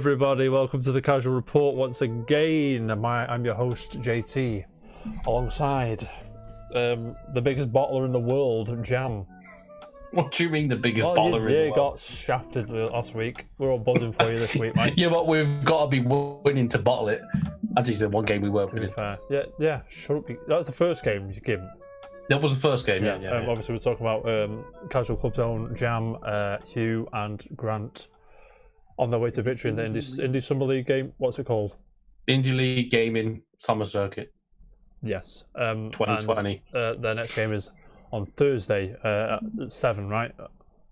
everybody, welcome to the Casual Report once again. I'm your host JT, alongside the biggest bottler in the world, Jam. What do you mean the biggest bottler in the world? Yeah, got shafted last week. We're all buzzing for you this week, mate. Yeah, but we've got to be winning to bottle it. Actually, the one game we weren't To be winning. fair, yeah, shut up. That was the first game you gave. That was the first game, yeah. Obviously, we're talking about Casual Club's own Jam, Hugh, and Grant on their way to victory in the Indie Summer League game. What's it called? Indie League Gaming Summer Circuit. Yes. 2020. And, their next game is on Thursday at 7, right?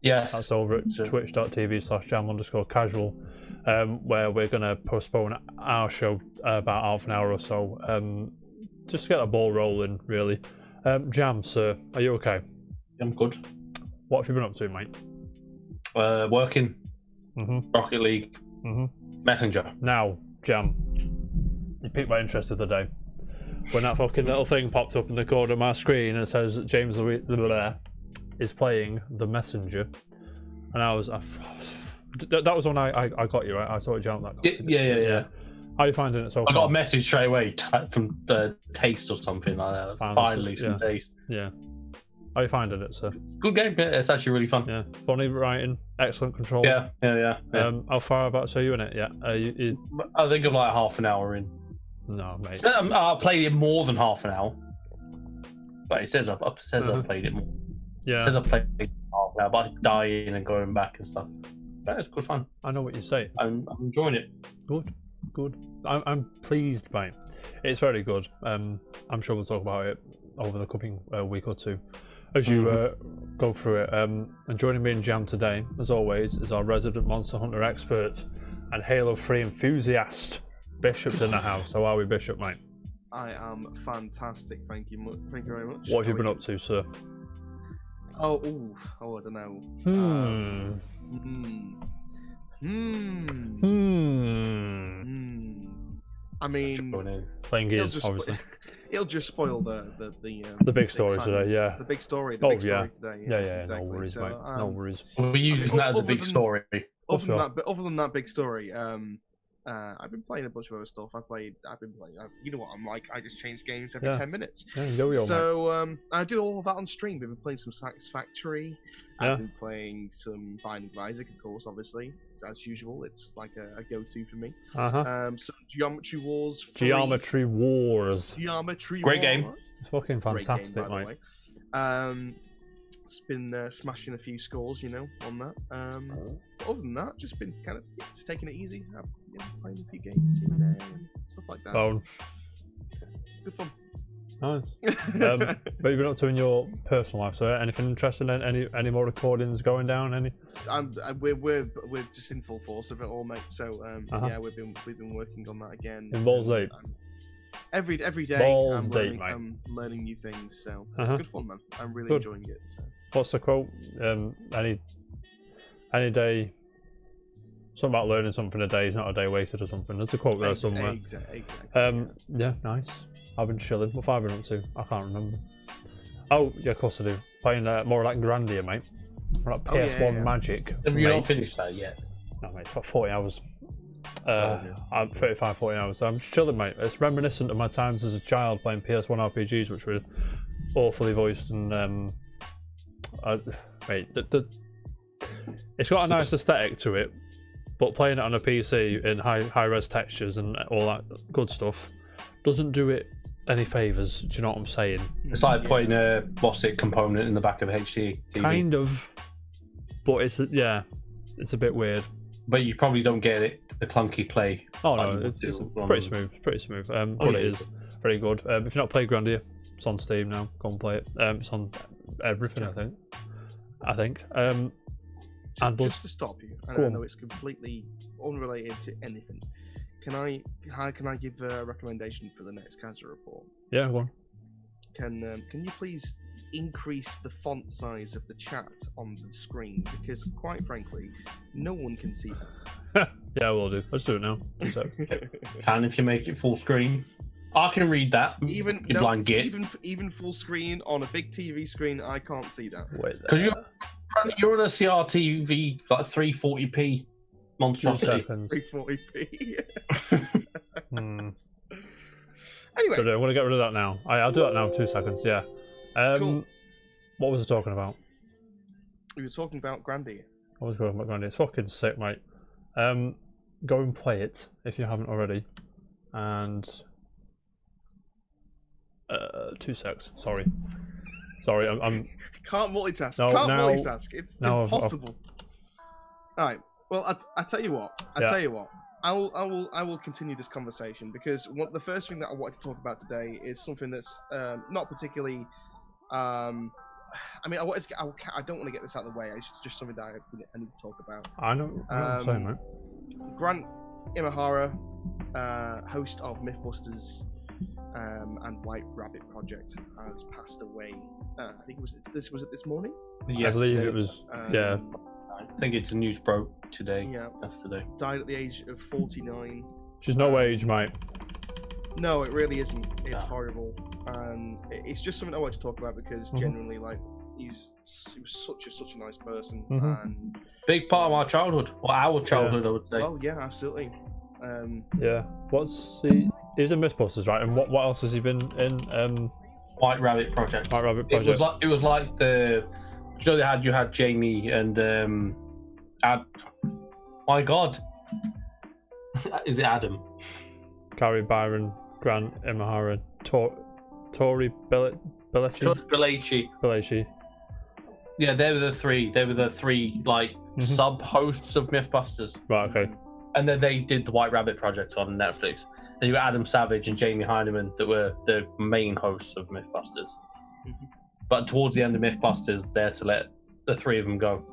Yes. That's over at twitch.tv/jam_casual, where we're going to postpone our show about half an hour or so, just to get the ball rolling, really. Jam, sir, are you okay? I'm good. What have you been up to, mate? Working. Rocket League. Messenger. Now, Jam, you piqued my interest of the day. When that fucking little thing popped up in the corner of my screen and it says James is playing The Messenger, and I was that was when I got you, right? I saw it jump that. Yeah. How are you finding it so far? I got a message straight away from the Taste or something like that. Finally, some Taste. Yeah. How are you finding it, sir? Good game. Yeah, it's actually really fun. Yeah. Funny writing, excellent control. Yeah. How far about are you in it? Yeah. I think I'm like half an hour in. No, mate. I played it more than half an hour, but it says I've played it more. Yeah. It says I've played it half an hour, but dying and going back and stuff. But it's good fun. I know what you say. I'm enjoying it. Good. I'm pleased, mate. It's very good. I'm sure we'll talk about it over the coming week or two as you go through it. And joining me in Jam today, as always, is our resident Monster Hunter expert and Halo 3 enthusiast. Bishop's in the house. How are we, Bishop, mate? I am fantastic. Thank you very much. What have you been up to, sir? I don't know. I mean, playing Gears, obviously. It'll just spoil the big story today. Yeah. The big story. The big story today. Yeah. Exactly. No worries, mate. No worries. We're using that as a big story. Other than that big story, I've been playing a bunch of other stuff. I've been playing. You know what I'm like. I just change games every 10 minutes. Yeah, so I do all of that on stream. We've been playing some Satisfactory. I've been playing some Binding of Isaac, of course, obviously. As usual, it's like a go-to for me. Some Geometry Wars. Great game. It's fucking fantastic, mate. It's been smashing a few scores, on that. But other than that, just been kind of just taking it easy. Playing a few games here and there and stuff like that. Bone. Good fun. Nice. What have you been up to in your personal life? So, anything interesting? Any more recordings going down? Any? We're just in full force of it all, mate. So yeah, we've been working on that again. In balls deep. Every day, I'm learning new things. So it's good fun, man. I'm really enjoying it. So. What's the quote? Any day. Something about learning something a day is not a day wasted or something. There's a quote there somewhere. Exactly. Yeah, nice. I've been chilling. What have I been up to? I can't remember. Oh, yeah, of course I do. Playing more like Grandia, mate. Like PS1 Magic. Have you not finished that yet? No, mate, it's about 40 hours. I'm 35, 40 hours. So I'm just chilling, mate. It's reminiscent of my times as a child playing PS1 RPGs, which were awfully voiced and mate, it's got a nice aesthetic to it. But playing it on a PC in high-res textures and all that good stuff doesn't do it any favours. Do you know what I'm saying? It's like putting a component in the back of a HD TV. Kind of, but it's a bit weird. But you probably don't get the clunky play. Oh no, it's pretty smooth. But it is very good. If you're not playing Grandia, it's on Steam now. Go and play it. It's on everything, I think. Just to stop you, and I know it's completely unrelated to anything. Can I give a recommendation for the next Casual Report? Yeah, go on. Can you please increase the font size of the chat on the screen? Because quite frankly, no one can see that. Yeah, we'll do. Let's do it now. Can if you make it full screen. I can read that. Blind git. Even full screen on a big TV screen, I can't see that. Because you're on a CRTV like 340p monstrosity. 340p. Anyway, so I'm going to get rid of that now. I'll do that now in 2 seconds. Yeah. Cool. What was I talking about? We were talking about Grandy. I was talking about Grandy. It's fucking sick, mate. Go and play it if you haven't already. And 2 secs. Sorry, I'm. Can't multitask. No, Can't now, multitask. It's impossible. All right. Well, I tell you what. Tell you what. I will continue this conversation because the first thing that I wanted to talk about today is something that's not particularly. I mean, I don't want to get this out of the way. It's just something that I need to talk about. I know what I'm saying, mate. Grant Imahara, host of Mythbusters and White Rabbit Project, has passed away. I think was it this morning? Yes, I believe it was. Yeah. I think it's the news broke today. Yeah. Yesterday. Died at the age of 49. Which is no age, mate. No, it really isn't. It's horrible, and it's just something I want to talk about because genuinely, like, he was such a nice person, and big part of our childhood, or our childhood, I would say. Oh yeah, absolutely. Yeah. He's in Mythbusters, right? And what else has he been in? White Rabbit Project. White Rabbit Project. It was like the. So you had Jamie and my God, is it Adam? Gary, Byron, Grant, Imahara, Tori Belleci. Yeah, they were the three. They were the three sub-hosts of Mythbusters. Right. Okay. And then they did the White Rabbit Project on Netflix. Then you got Adam Savage and Jamie Heineman that were the main hosts of Mythbusters. But towards the end of Mythbusters, they had to let the three of them go.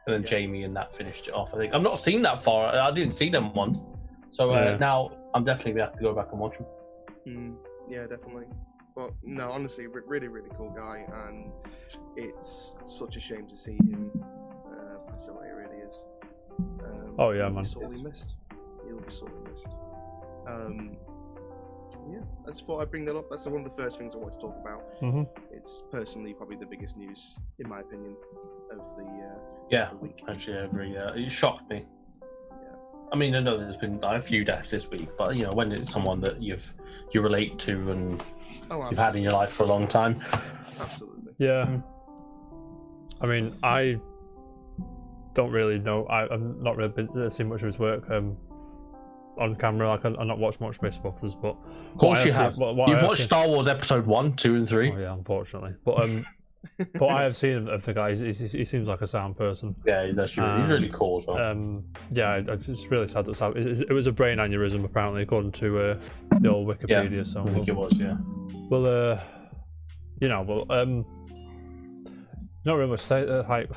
And then Jamie and that finished it off, I think. I've not seen that far. I didn't see them once. So now I'm definitely going to have to go back and watch them. Yeah, definitely. But no, honestly, really, really cool guy. And it's such a shame to see him pass away, it really is. Oh, yeah, man. He'll be missed. He'll be sorely missed. Yeah, I just thought I'd bring that up. That's one of the first things I wanted to talk about. It's personally probably the biggest news, in my opinion, of the week. Actually, I agree. It shocked me. Yeah. I mean, I know there's been a few deaths this week, but you know, when it's someone that you relate to and you've had in your life for a long time. Absolutely. Yeah. I mean, I don't really know. I'm not really been seeing much of his work. On camera, like I've not watched much Mythbusters, but of course you have. You've watched Star Wars Episode 1, 2, and 3. Oh yeah, unfortunately, but but I have seen the guy. He seems like a sound person. Yeah, he's actually he's really cool as well. Yeah, it's really sad that it was a brain aneurysm apparently, according to the old Wikipedia. Yeah, so I think it was. Yeah. Well, not really much to say. Like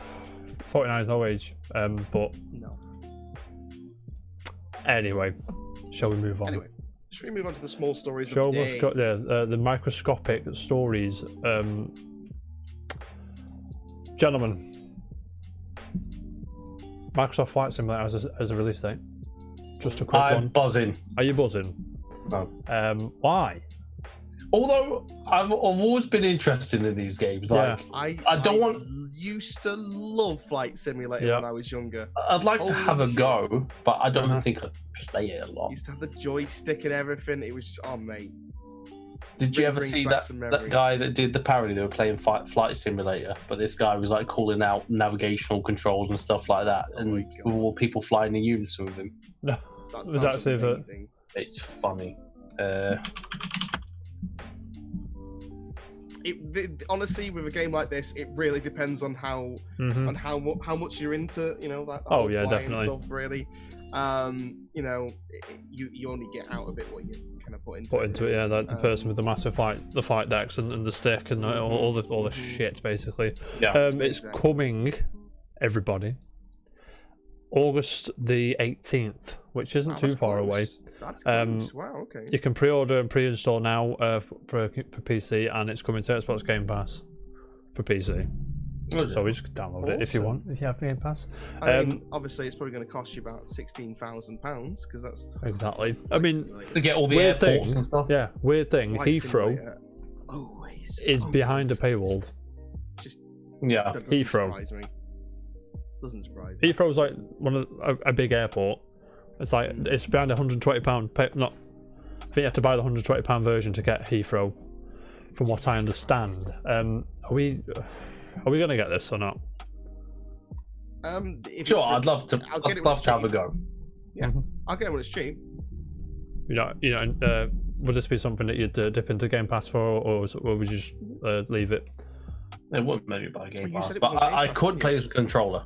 49 is no age. But no. Anyway, shall we move on? Anyway, should we move on to the small stories Show of the day? The microscopic stories. Gentlemen, Microsoft Flight Simulator has a release date. Just a quick one. I'm buzzing. Are you buzzing? No. Why? Although I've always been interested in these games. Like I used to love Flight Simulator when I was younger. I'd like to have a go, but I don't think I'd play it a lot. Used to have the joystick and everything. It was mate. Did you ever see that guy that did the parody? They were playing Flight Simulator, but this guy was like calling out navigational controls and stuff like that, and with all people flying in unison with him. No, that was actually amazing. It's funny. Honestly, with a game like this, it really depends on how much you're into, that. Oh yeah, definitely. Stuff, really, you only get out of it what you kind of put into it. Yeah, the person with the massive flight decks and the stick and all the shit basically. Yeah, it's coming, everybody. August the 18th, which isn't too far away. That's close. Wow, okay. You can pre-order and pre-install now for PC, and it's coming to Xbox Game Pass for PC. So we just download it if you want, if you have Game Pass. I mean, obviously, it's probably going to cost you about £16,000 because that's exactly. I mean, to get all the airports and stuff. Yeah, weird thing. Heathrow is behind a paywall. Just Heathrow. Doesn't surprise me. Heathrow's like a big airport. It's like it's behind £120. Not, I think you have to buy the £120 version to get Heathrow, from what I understand. Are we gonna get this or not? Sure, I'd love to. I'd love to have a go. Yeah, I'll get it when it's cheap. Would this be something that you'd dip into Game Pass for, or would you just leave it? It would maybe buy Game Pass, but I could play as a controller,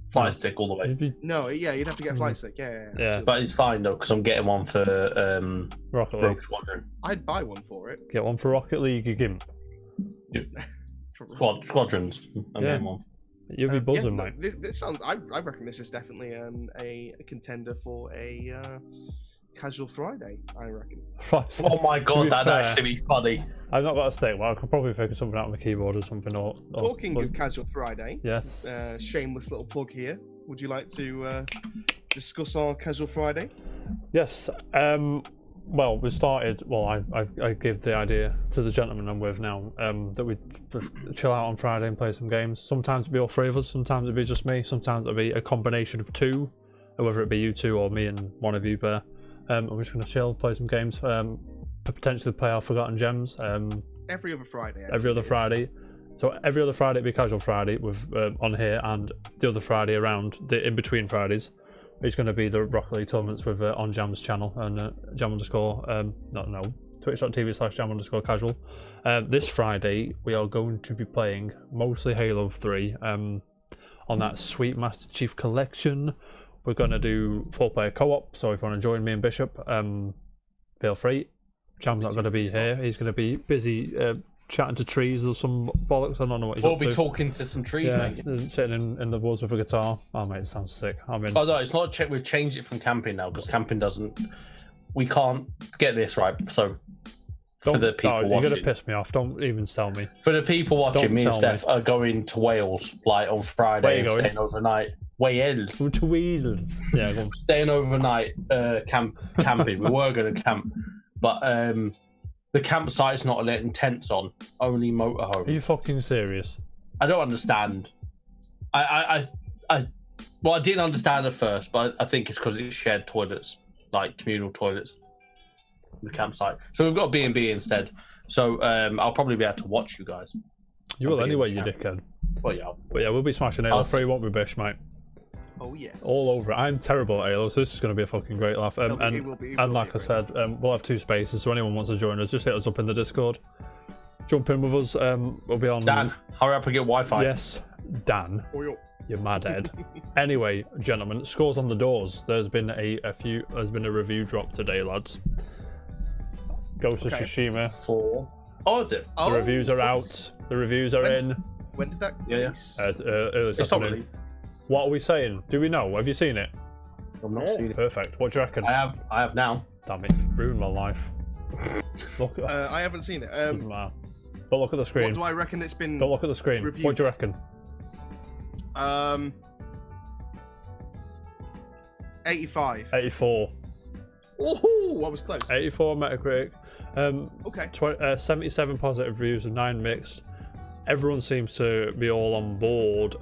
fire stick all the way. No, yeah, you'd have to get a fire stick. Yeah. But it's fine though, because I'm getting one for Rocket League Rogue Squadron. I'd buy one for it. Get one for Rocket League, you Gimp. Squadrons. I'm getting one. You'll be buzzing, mate. This sounds. I reckon this is definitely a contender for a casual Friday. I reckon. Oh my god, that'd actually be funny. I've not got a stick. Well, I could probably figure something out on the keyboard or something. Talking of casual Friday. Yes. Shameless little plug here. Would you like to discuss our casual Friday? Yes. Well, we started. Well, I give the idea to the gentleman I'm with now that we chill out on Friday and play some games. Sometimes it'd be all three of us. Sometimes it'd be just me. Sometimes it'd be a combination of two, whether it be you two or me and one of you, Bear. We're just gonna chill, play some games, potentially play our Forgotten Gems. Every other Friday. Every other Friday. So every other Friday it'd be Casual Friday with on here, and the other Friday around the in between Fridays. It's going to be the Rocket League tournaments with on Jam's channel and Jam underscore twitch.tv/Jam_casual. This Friday we are going to be playing mostly Halo 3 on that sweet Master Chief Collection. We're going to do 4-player co-op, so if you want to join me and Bishop, feel free. Jam's not going to be here. He's going to be busy chatting to trees or some bollocks. I don't know what he's up to. We'll be talking to some trees, mate. Sitting in the woods with a guitar. Oh, mate, it sounds sick. Oh, no, it's not a we've changed it from camping now, because camping doesn't... We can't get this right, so... For the people watching... You're going to piss me off. Don't even tell me. For the people watching, me and Steph are going to Wales, like, on Friday and staying overnight. Wales. To Wales. Yeah, go on. Staying overnight camping. We were going to camp, but the campsite's not letting tents on, only motorhome. Are you fucking serious? I don't understand. I didn't understand at first, but I think it's because it's shared toilets, like communal toilets, the campsite. So we've got B&B instead. So I'll probably be able to watch you guys. You will anyway, you dickhead. Well, yeah. But yeah, we'll be smashing Halo 3, won't we, Bish, mate? Oh, yes. All over it. I'm terrible at Halo, so this is going to be a fucking great laugh. And like I said, we'll have 2 spaces, so anyone wants to join us, just hit us up in the Discord. Jump in with us. We'll be on... Dan, hurry up and get Wi-Fi. Yes, Dan. You're mad head. Anyway, gentlemen, scores on the doors. There's been there's been a review drop today, lads. Ghost of Tsushima. 4. Oh, is it? The reviews are out. The reviews are in. When did that release? Early this afternoon. What are we saying? Do we know? Have you seen it? I've not seen it. Perfect. What do you reckon? I have now. Damn it, ruined my life. Look. I haven't seen it. Doesn't matter. Don't look at the screen. What do I reckon it's been? Don't look at the screen. Reviewed? What do you reckon? 85. 84. Oh, I was close. 84 Metacritic. Okay. 77 positive reviews and 9 mixed. Everyone seems to be all on board.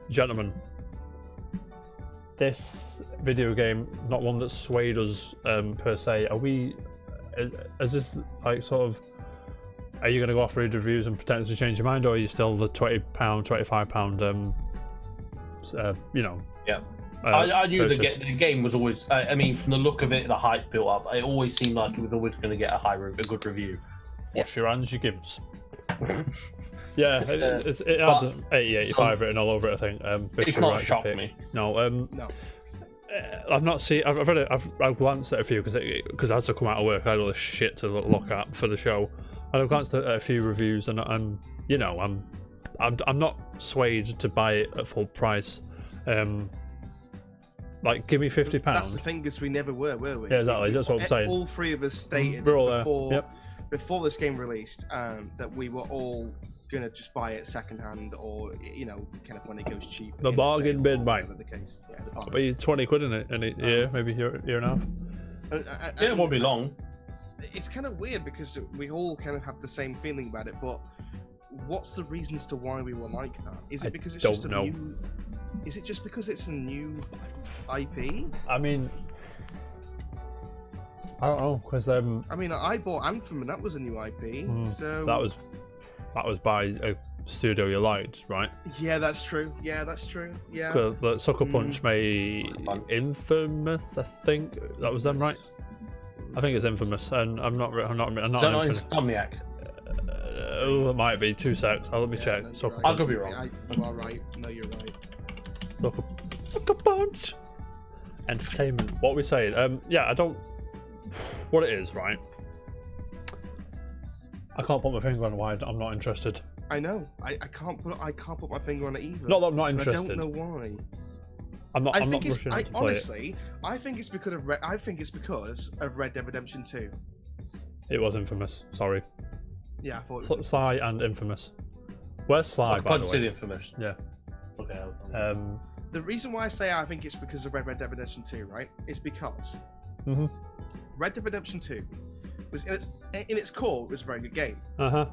Gentlemen, this video game, not one that's swayed us per se. Is this like sort of, are you going to go off read reviews and potentially change your mind, or are you still the £20, £25 Yeah. I knew the game was always, I mean, from the look of it, the hype built up, it always seemed like it was always going to get a good review. Wash your hands, you gimps. Yeah, it has 80, 85 written all over it, I think. It's not shocked me. No, no. I've not seen. I've read it. I've glanced at a few because I had to come out of work. I had all this shit to look at for the show, and I've glanced at a few reviews, and I'm not swayed to buy it at full price. Like, give me £50. That's the thing, because we never were we? Yeah, exactly. That's what I'm saying. All three of us stated before this game released that we were all gonna just buy it secondhand, or kind of when it goes cheap. The bargain bin, mate. The case. Yeah, it'll be 20 quid in it in a year, maybe year and a half. Yeah, it won't be long. It's kind of weird because we all kind of have the same feeling about it, but what's the reasons to why we were like that? Is it because it's just a new Is it just because it's a new IP? I mean, I don't know, because I mean, I bought Anthem and that was a new IP, so that was by a studio you liked, right? Yeah, that's true. Yeah. But Sucker Punch made Infamous, I think that was them, right? I think it's Infamous, and I'm not. Is that not Insomniac? Oh, it might be. 2 secs. Let me check. No, I could be wrong. You are right. No, you're right. Sucker Punch. Entertainment. What are we saying? Yeah, I don't. What it is, right? I can't put my finger on why I'm not interested. I know. I can't put my finger on it either. Not that I'm not interested. I don't know why. I'm not rushing to play honestly, it. I think it's because of Red Dead Redemption 2. It was Infamous. Sorry. Yeah, I thought it was Sly and Infamous. Where's Sly, by the way? Infamous. Yeah. Okay. The reason why I say I think it's because of Red Dead Redemption 2, right, is because Red Dead Redemption 2 was in its core, it was a very good game. But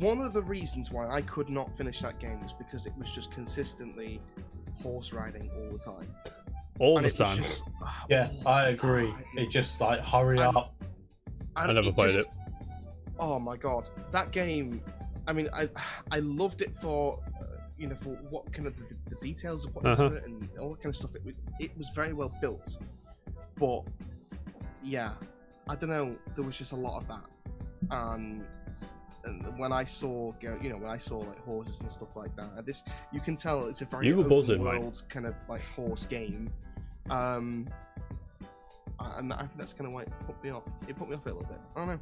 one of the reasons why I could not finish that game was because it was just consistently horse riding all the time. All the time. Yeah, I agree. It just like hurry up. I never played it. Oh my god, that game! I mean, I loved it for for what kind of the details of what was in it and all that kind of stuff. It was very well built, but yeah, I don't know. There was just a lot of that, and when I saw like horses and stuff like that, you can tell it's a very open world kind of like horse game, and I think that's kind of why it put me off. It put me off a little bit. I don't know.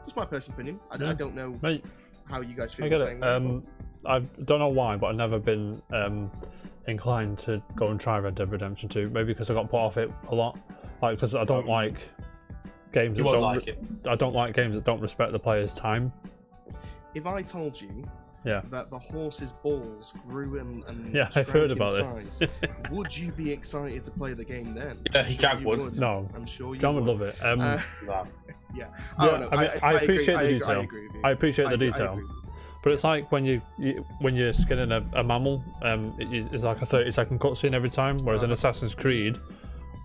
Just my personal opinion. I don't know how you guys feel. I get it. I don't know why, but I've never been inclined to go and try Red Dead Redemption 2. Maybe because I got put off it a lot. Like, because I don't like games that I don't like games that don't respect the player's time. If I told you that the horse's balls grew and I've heard about it, would you be excited to play the game then? Yeah, Jack would. No, I'm sure you John would love it. Yeah, I appreciate the detail. I appreciate the detail. But it's like when you're skinning a mammal, it's like a 30-second cutscene every time. Whereas in Assassin's Creed,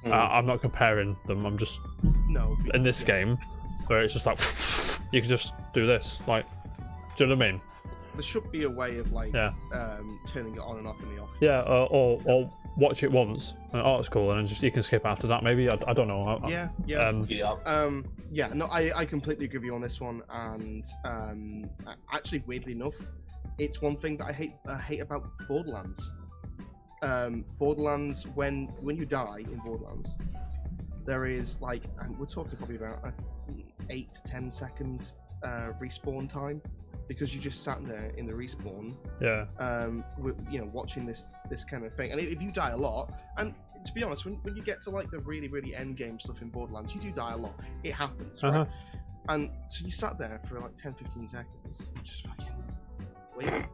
I'm not comparing them. I'm just in this game where it's just like you can just do this. Like, do you know what I mean? There should be a way of like turning it on and off in the off. Yeah, or watch it once and it's cool, and then you can skip after that. Maybe I don't know. No, I completely agree with you on this one. And actually, weirdly enough, it's one thing that I hate about Borderlands. Borderlands, when you die in Borderlands, there is like, and we're talking probably about 8 to 10 second respawn time. Because you just sat there in the respawn, watching this kind of thing. And if you die a lot, and to be honest, when you get to like the really, really end game stuff in Borderlands, you do die a lot. It happens, right? And so you sat there for like 10-15 seconds, just fucking waiting.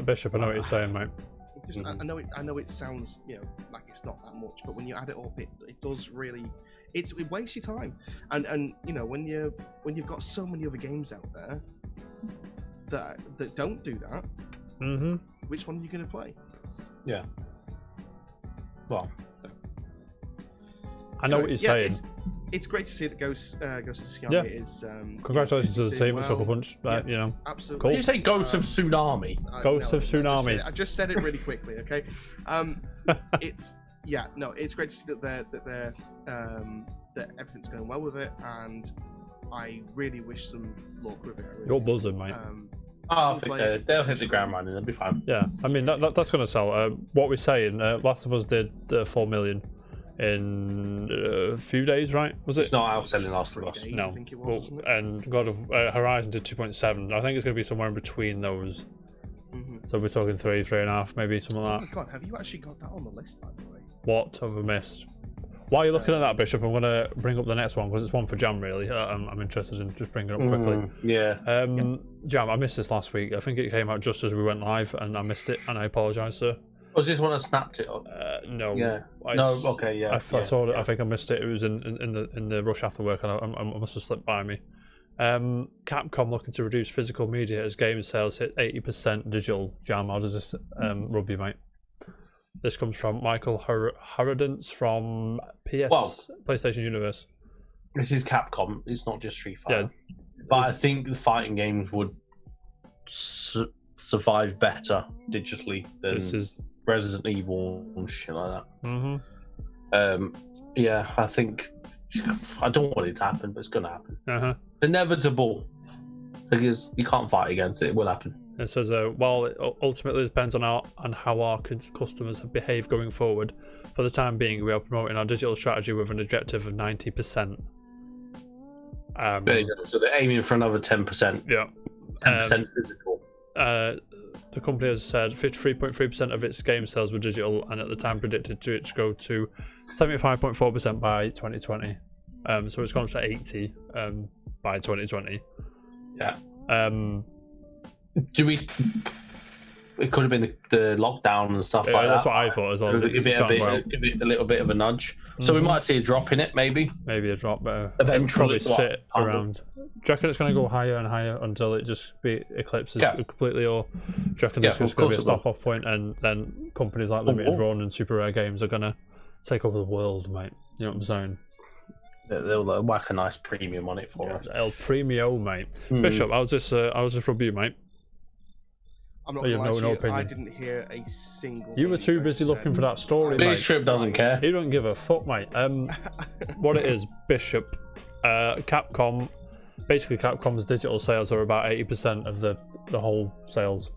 Bishop, I know what you're saying, mate. I know it sounds like it's not that much, but when you add it up, it does really. It wastes your time. And when you've got so many other games out there that don't do that, which one are you going to play? Yeah. Well, I know what you're saying. It's great to see that Ghost of Tsunami is. Congratulations to the team at Sucker Punch. Absolutely. Cool. Did you say Ghost of Tsunami? Ghost of Tsunami. I just said it really quickly. Okay. It's great to see that that everything's going well with it, and I really wish them luck with it. You're buzzing, mate. I think they'll hit the ground running. They'll be fine. Yeah, I mean that's going to sell. What we're saying, Last of Us did 4 million in a few days, right? Was it? It's not outselling Last of Us. No. I think it was, and God of Horizon did 2.7. I think it's going to be somewhere in between those. So we're talking 3.5, maybe something like that. Oh my God, have you actually got that on the list, by the way? What have I missed? While you're looking at that, Bishop, I'm going to bring up the next one because it's one for Jam, really. I'm interested in just bringing it up quickly. Jam, I missed this last week. I think it came out just as we went live, and I missed it, and I apologise, sir. Was this one I snapped it up? No. Yeah. I saw it. I think I missed it. It was in the rush after work, and I must have slipped by me. Capcom looking to reduce physical media as game sales hit 80% digital. Jam, how does this rub you, mate? This comes from Michael Harradence from PlayStation Universe. This is Capcom. It's not just Street Fighter. Yeah. But I think the fighting games would survive better digitally than Resident Evil and shit like that. Yeah, I think I don't want it to happen, but it's going to happen. Inevitable. Because you can't fight against it. It will happen. It says, while it ultimately depends on how our customers behave going forward, for the time being, we are promoting our digital strategy with an objective of 90%. There you go. So they're aiming for another 10%. Yeah. 10% physical. The company has said 53.3% of its game sales were digital, and at the time predicted to go to 75.4% by 2020. So it's gone to 80 by 2020. Yeah. It could have been the lockdown and stuff like that. That's what I thought as well. Give it a little bit of a nudge. So we might see a drop in it, maybe. Maybe a drop, but eventually probably sit around. Do you reckon it's going to go higher and higher until it just eclipses completely, or do you reckon there's going to be a stop-off point, and then companies like Limited Run and Super Rare Games are going to take over the world, mate? You know what I'm saying? They'll whack a nice premium on it for us. El Premio, mate. Bishop, how's this from you, mate? I'm not gonna lie to you, I didn't hear a single. You were too busy looking for that story, mate. Bishop doesn't care. He don't give a fuck, mate. What it is, Bishop, Capcom. Basically, Capcom's digital sales are about 80% of the whole sales.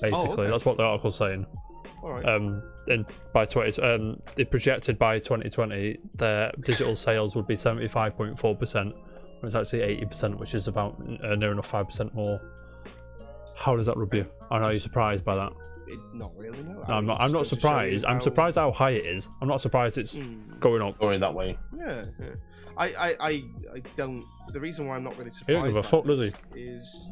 Basically, that's what the article's saying. All right. And by they projected by 2020 their digital sales would be 75.4%, when it's actually 80%, which is about near enough 5% more. How does that rub you? Are you surprised by that? Not really, no. I'm not surprised. I'm surprised how high it is. I'm not surprised it's going up. Going that way. Yeah. I don't. The reason why I'm not really surprised. He don't give a fuck, does he? Is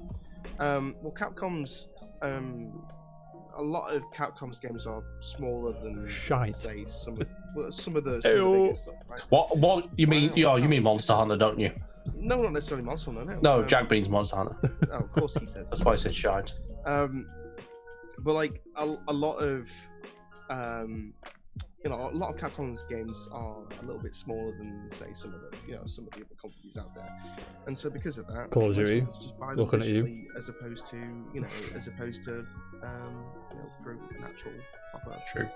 well, Capcom's a lot of Capcom's games are smaller than say some of the bigger stuff. Right? What you mean? You mean Monster Hunter, don't you? No, not necessarily Monster Hunter. No, Jack Bean's Monster Hunter. Oh, of course he says. That's why I said shite. But like a lot of a lot of Capcom's games are a little bit smaller than say some of the other companies out there, and so because of that, Call of Duty, looking at you, as opposed to through an actual proper. True.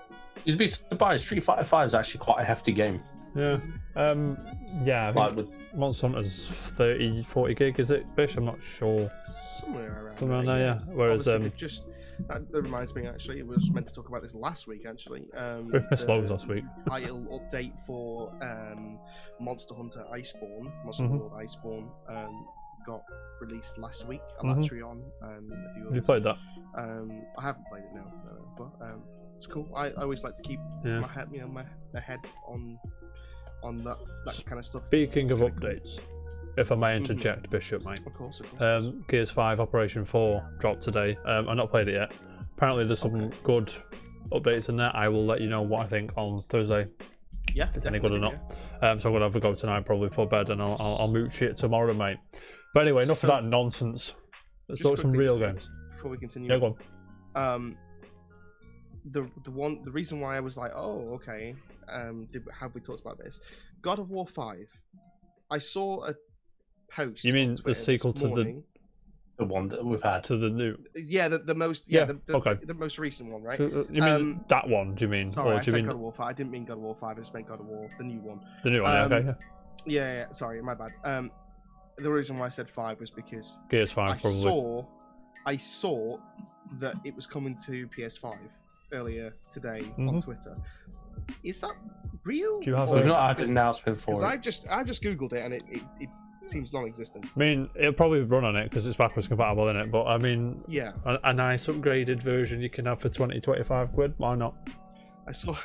You'd be surprised. Street Fighter 5 is actually quite a hefty game. Yeah. Yeah. I think Monster Hunter's 30-40 gig, is it, Bish? I'm not sure. Somewhere around there, yeah. Whereas that reminds me, actually, it was meant to talk about this last week, actually. We've missed loads last week. Title update for Monster Hunter Iceborne, Monster Hunter World Iceborne, got released last week. Alatreon and a few others. Have you played that? I haven't played it now, but it's cool. I always like to keep my head, my head on that kind of stuff. Speaking of updates, if I may interject, Bishop, mate. Of course. Gears 5 Operation 4 dropped today. I've not played it yet. Apparently there's some good updates in there. I will let you know what I think on Thursday. Yeah, if it's any good or not. So I'm gonna have a go tonight, probably before bed, and I'll mooch it tomorrow, mate. But anyway, enough of that nonsense. Let's talk some real games. Before we continue. Yeah, go on. The reason why I was like, oh, okay, have we talked about this? God of War 5. I saw a post. You mean the sequel to the one that we've had? To the new? Yeah, the most. Yeah, the most recent one, right? So, you mean that one? Do you mean? Sorry, or I said God of War 5. I didn't mean God of War 5. I just meant God of War, the new one. The new one, okay. Yeah, sorry, my bad. The reason why I said 5 was because Gears 5 I saw that it was coming to PS5 earlier today on Twitter. Is that real? Do you have? We've not had an announcement for it. I just googled it and it seems non-existent. I mean, it'll probably run on it because it's backwards compatible, isn't it? But I mean, yeah, a nice upgraded version you can have for 20-25 quid. Why not? I saw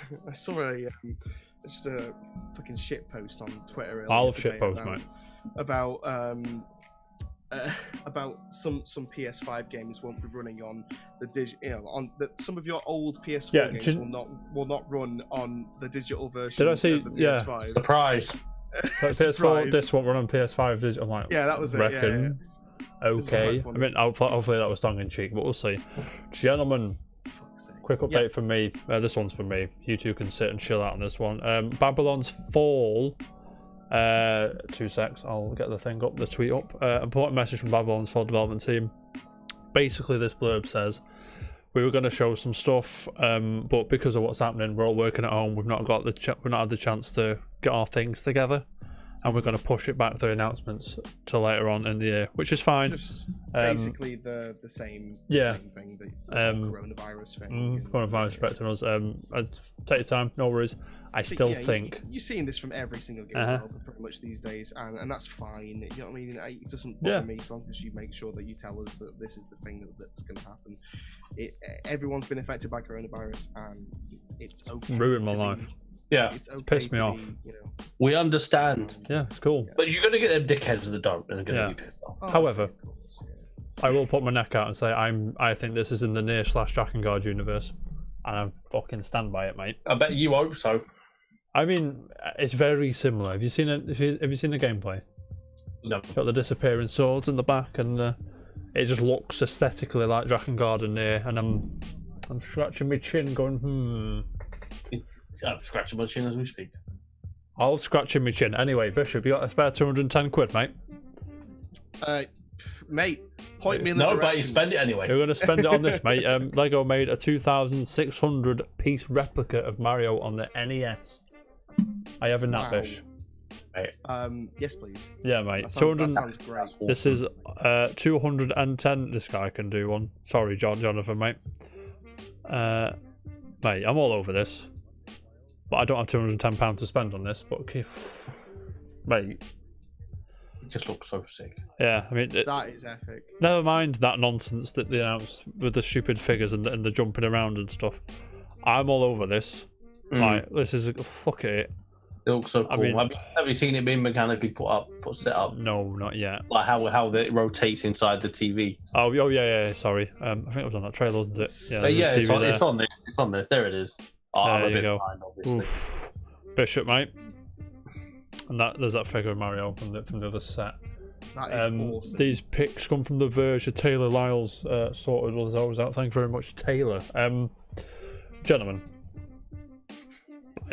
just a fucking shit post on Twitter. I love shit posts, mate. About some PS5 games won't be running on the some of your old PS4 games will not run on the digital version. Did I see? Of the PS5. Surprise! PS4 disc won't run on PS5 digital. I'm like, yeah, that was reckon. Yeah. Okay. I mean, hopefully that was tongue in cheek, but we'll see. Gentlemen, quick update from me. This one's for me. You two can sit and chill out on this one. Babylon's Fall. 2 secs. I'll get the thing up, the tweet up. Important message from Babylon's Fall development team. Basically, this blurb says we were going to show some stuff, but because of what's happening, we're all working at home. We've not had the chance to get our things together, and we're going to push it back through announcements to later on in the year, which is fine. Just basically the same thing, the coronavirus thing. Coronavirus affecting us. Take your time, no worries. I still think you're seeing this from every single game developer pretty much these days, and that's fine. You know what I mean? It doesn't bother me as long as you make sure that you tell us that this is the thing that's going to happen. Everyone's been affected by coronavirus, and it's okay. Ruined my life. Yeah, it's okay. Pissed me off. We understand. Yeah, it's cool. But you're gonna get them dickheads that don't, and they're gonna be pissed off. However, I will put my neck out and say I think this is in the near/Drakengard universe, and I fucking stand by it, mate. I bet you hope so. I mean, it's very similar. Have you seen it? Have you seen the gameplay? No. Got the disappearing swords in the back, and it just looks aesthetically like Drakengard and Near. And I'm scratching my chin, going, I'm scratching my chin as we speak. I'll scratching my chin. Anyway, Bishop, you got a spare 210 quid, mate? Mate, point me in the direction. direction. But you spend it anyway. You're going to spend it on this, mate. Lego made a 2,600 piece replica of Mario on the NES. Are you having that, Bish? Mate. Yes, please. Yeah, mate. That sounds great. This is 210. This guy can do one. Sorry, Jonathan, mate. Mate, I'm all over this. But I don't have £210 to spend on this. But okay, mate. It just looks so sick. Yeah, I mean that is epic. Never mind that nonsense that they announced with the stupid figures and the jumping around and stuff. I'm all over this. Like, this is fuck it. It looks so cool. I mean, have you seen it being mechanically set up? No, not yet. Like how it rotates inside the TV. Oh yeah. Sorry. I think it was on that trailer, wasn't it? Yeah, it's on this. It's on this. There it is. Oh, there I'm a you bit go. behind, obviously. Bishop, mate. And there's that figure of Mario from the other set. That is awesome. These pics come from The Verge. Taylor Lyles sorted all those out. Thank you very much, Taylor. Gentlemen,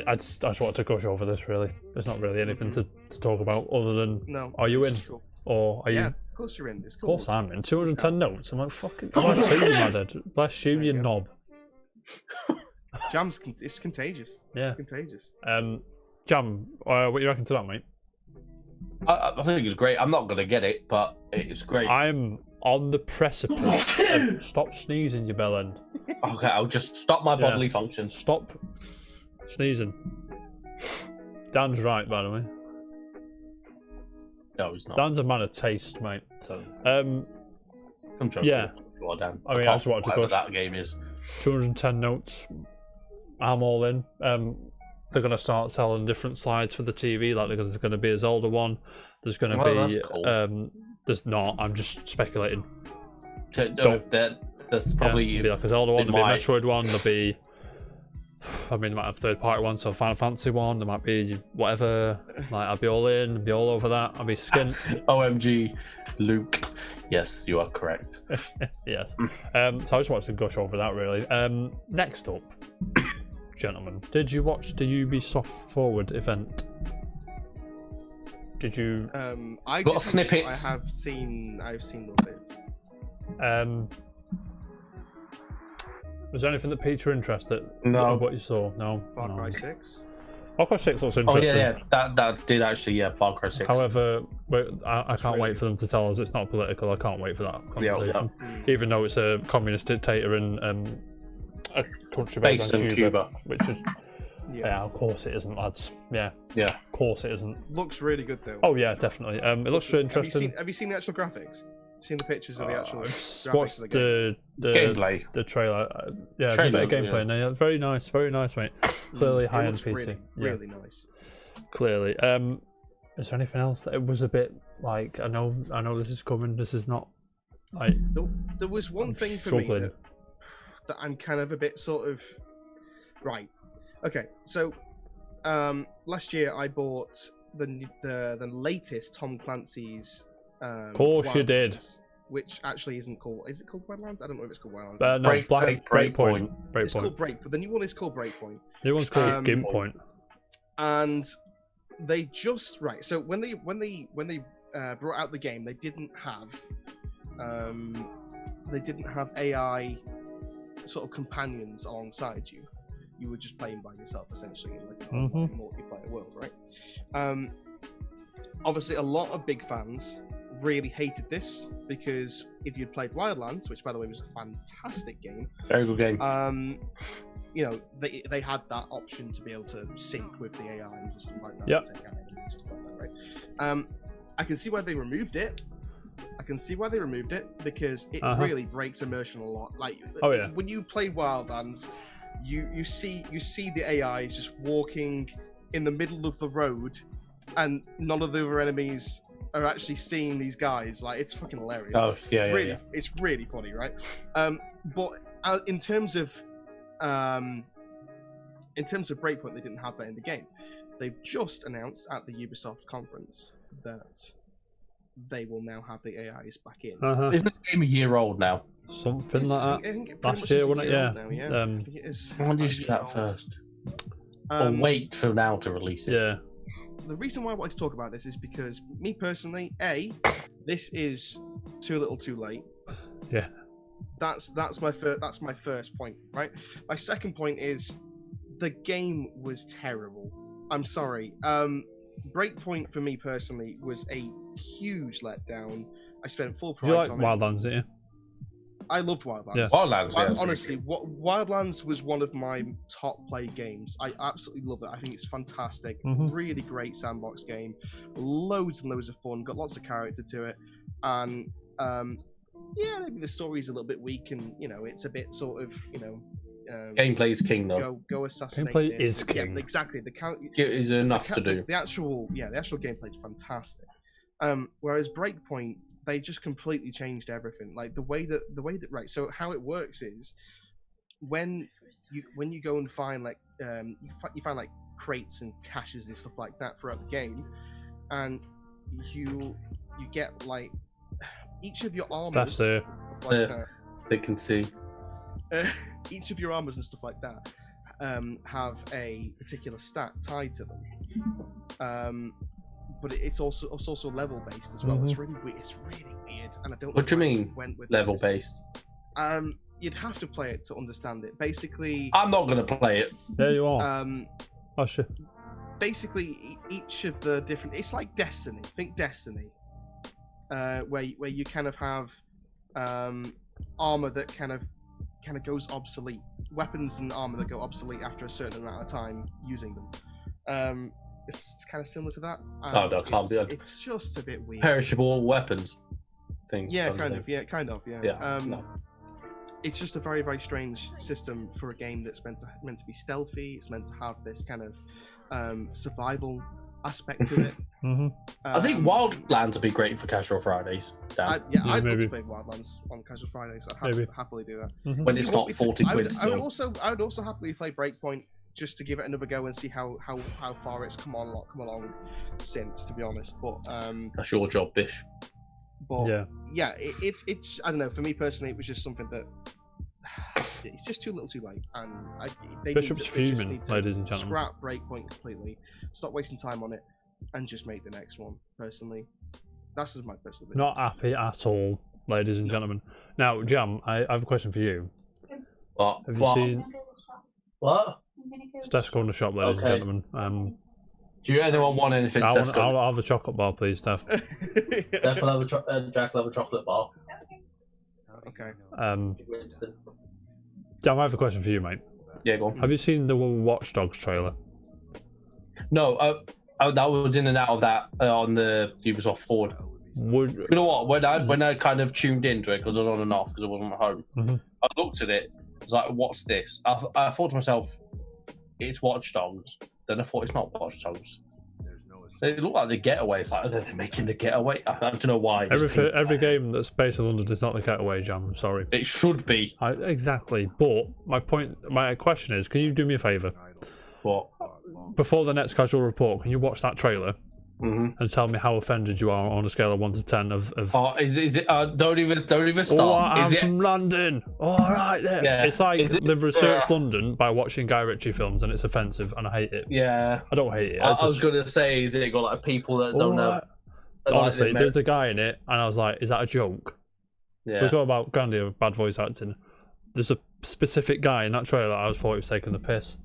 I just wanted to gush over this, really. There's not really anything to talk about other than, are you in? Cool. Or are you? Yeah, of course you're in. It's cool. Of course I'm in. 210 notes. I'm like, fucking, I'm like, you, my dad. Bless you, you knob. Jam's, it's contagious. Yeah. It's contagious. Jam, what do you reckon to that, mate? I think it's great. I'm not going to get it, but it's great. I'm on the precipice of stop sneezing, you bellend. Okay, I'll just stop my bodily functions. Stop sneezing. Dan's right, by the way. No, he's not. Dan's a man of taste, mate. So, I'm Dan. I mean, I just wanted to go. That game is 210 notes. I'm all in. They're going to start selling different slides for the TV. Like, there's going to be a Zelda one. There's going to be. That's cool. There's not. I'm just speculating. That's probably. There'll be like a Zelda one. There'll be a Metroid one. There'll be. I mean, they might have third-party ones. So Final Fantasy one. There might be whatever. Like, I'll be all in. I'll be all over that. I'll be skint. OMG, Luke. Yes, you are correct. Yes. So I just wanted to gush over that, really. Next up. Gentlemen, did you watch the Ubisoft Forward event? Did you? I got snippets. I've seen little bits. Was there anything that piqued your interest? No. What you saw? No. Far Cry 6. Far Cry 6 looks interesting. Oh yeah. That did actually. Far Cry 6. However, I can't wait for them to tell us it's not political. I can't wait for that conversation. Yeah. Even though it's a communist dictator in a country based on Cuba, which is of course it isn't, lads. Yeah, of course it isn't. Looks really good though. Oh yeah, definitely. It looks really interesting. Have you seen the actual graphics? Seen the pictures of the actual graphics? What's of the gameplay? The trailer. There's a bit of gameplay now. Yeah, very nice, mate. Clearly high end PC. Really nice. Clearly. Is there anything else that it was a bit like? I know this is coming. This is not like. There was one thing for me that I'm kind of a bit sort of right. Okay, so last year I bought the latest Tom Clancy's. Of course you did. which actually isn't called. Is it called Wildlands? I don't know if it's called Wildlands. No, Breakpoint. It's called Break, but the new one is called Breakpoint. The new one's called Gimp Point. And they just So when they brought out the game, they didn't have AI sort of companions alongside you. You were just playing by yourself essentially in like a multiplayer world, right? Obviously, a lot of big fans really hated this because if you'd played Wildlands, which by the way was a fantastic game, very good game. You know, they had that option to be able to sync with the AIs and stuff like that. Yep. And stuff like that, right? I can see why they removed it. Because it really breaks immersion a lot. Like, when you play Wildlands, you see the AIs just walking in the middle of the road, and none of the other enemies are actually seeing these guys. Like, it's fucking hilarious. Oh yeah. It's really funny, right? But in terms of Breakpoint, they didn't have that in the game. They've just announced at the Ubisoft conference that they will now have the AIs back in. Isn't the game a year old now? Something like that. Last year, wasn't it? Yeah. Now, I think it is. Why did you do that first? Or wait for now to release it? Yeah. The reason why I wanted to talk about this is because, me personally, this is too little, too late. Yeah. That's my first point, right? My second point is the game was terrible. I'm sorry. Breakpoint for me personally was a huge letdown. I spent full price on it. You like Wildlands, didn't you? I loved Wildlands. Yeah. Wildlands, yeah. Honestly, Wildlands was one of my top play games. I absolutely love it. I think it's fantastic. Really great sandbox game. Loads and loads of fun. Got lots of character to it. And maybe the story's a little bit weak, and it's a bit sort of gameplay is king, though. Go assassinate. Gameplay is king. Yeah, exactly. It is enough to do. The actual gameplay is fantastic. Whereas Breakpoint, they just completely changed everything. Like the way that right. So how it works is when you go and find like you find like crates and caches and stuff like that throughout the game, and you get like each of your armors. That's there. They can see. Each of your armors and stuff like that have a particular stat tied to them. But it's also level based as well. It's really weird. And I don't. What do you mean? Level based? You'd have to play it to understand it. Basically, I'm not gonna play it. There you are. Oh shit. Basically, each of the different. It's like Destiny. Think Destiny, where you kind of have armor that kind of goes obsolete. Weapons and armor that go obsolete after a certain amount of time using them. It's kind of similar to that. No, it can't be. It's just a bit weird. Perishable weapons thing. Yeah, kind of. Yeah. No. It's just a very, very strange system for a game that's meant to be stealthy. It's meant to have this kind of survival aspect to it. I think Wildlands would be great for casual Fridays. I'd love to play Wildlands on casual Fridays. I'd happily do that. When it's not 40 quid still. I would also happily play Breakpoint just to give it another go and see how far it's come along since, to be honest. But that's your job, Bish. But it's I don't know. For me personally, it was just something that it's just too little, too late, and Bishop's fuming, ladies and gentlemen. Scrap Breakpoint completely. Stop wasting time on it, and just make the next one. Personally, that's just my personal opinion. Not happy at all, ladies and gentlemen. Now, Jam, I have a question for you. What? Have you seen? What? It's Tesco in the shop, ladies and gentlemen. Do anyone want anything? I'll have the chocolate bar, please, Steph. Steph will have Jack will have a chocolate bar. Okay. Jam, I have a question for you, mate. Yeah, go on. Have you seen the Watch Dogs trailer? No, that was in and out of that on the Ubisoft Forward. You know what? When I kind of tuned into it, because I was on and off because I wasn't at home, I looked at it. I was like, "What's this?" I thought to myself, "It's Watch Dogs." Then I thought, "It's not Watch Dogs." They look like the Getaway. It's like they're making the Getaway. I don't know why. Every game that's based in London is not the Getaway, Jam. I'm sorry. It should be. Exactly. But my question is, can you do me a favour? What? Before the next casual report, can you watch that trailer and tell me how offended you are on a scale of 1 to 10 of Oh, is it? Don't even start. Oh, I'm from London. Oh, all right then. Yeah. It's like they've researched London by watching Guy Ritchie films, and it's offensive, and I hate it. Yeah. I don't hate it. I was gonna say, is it got like people that don't know? Honestly, there's a guy in it, and I was like, is that a joke? Yeah. We got about Gandhi of bad voice acting. There's a specific guy in that trailer I thought he was taking the piss.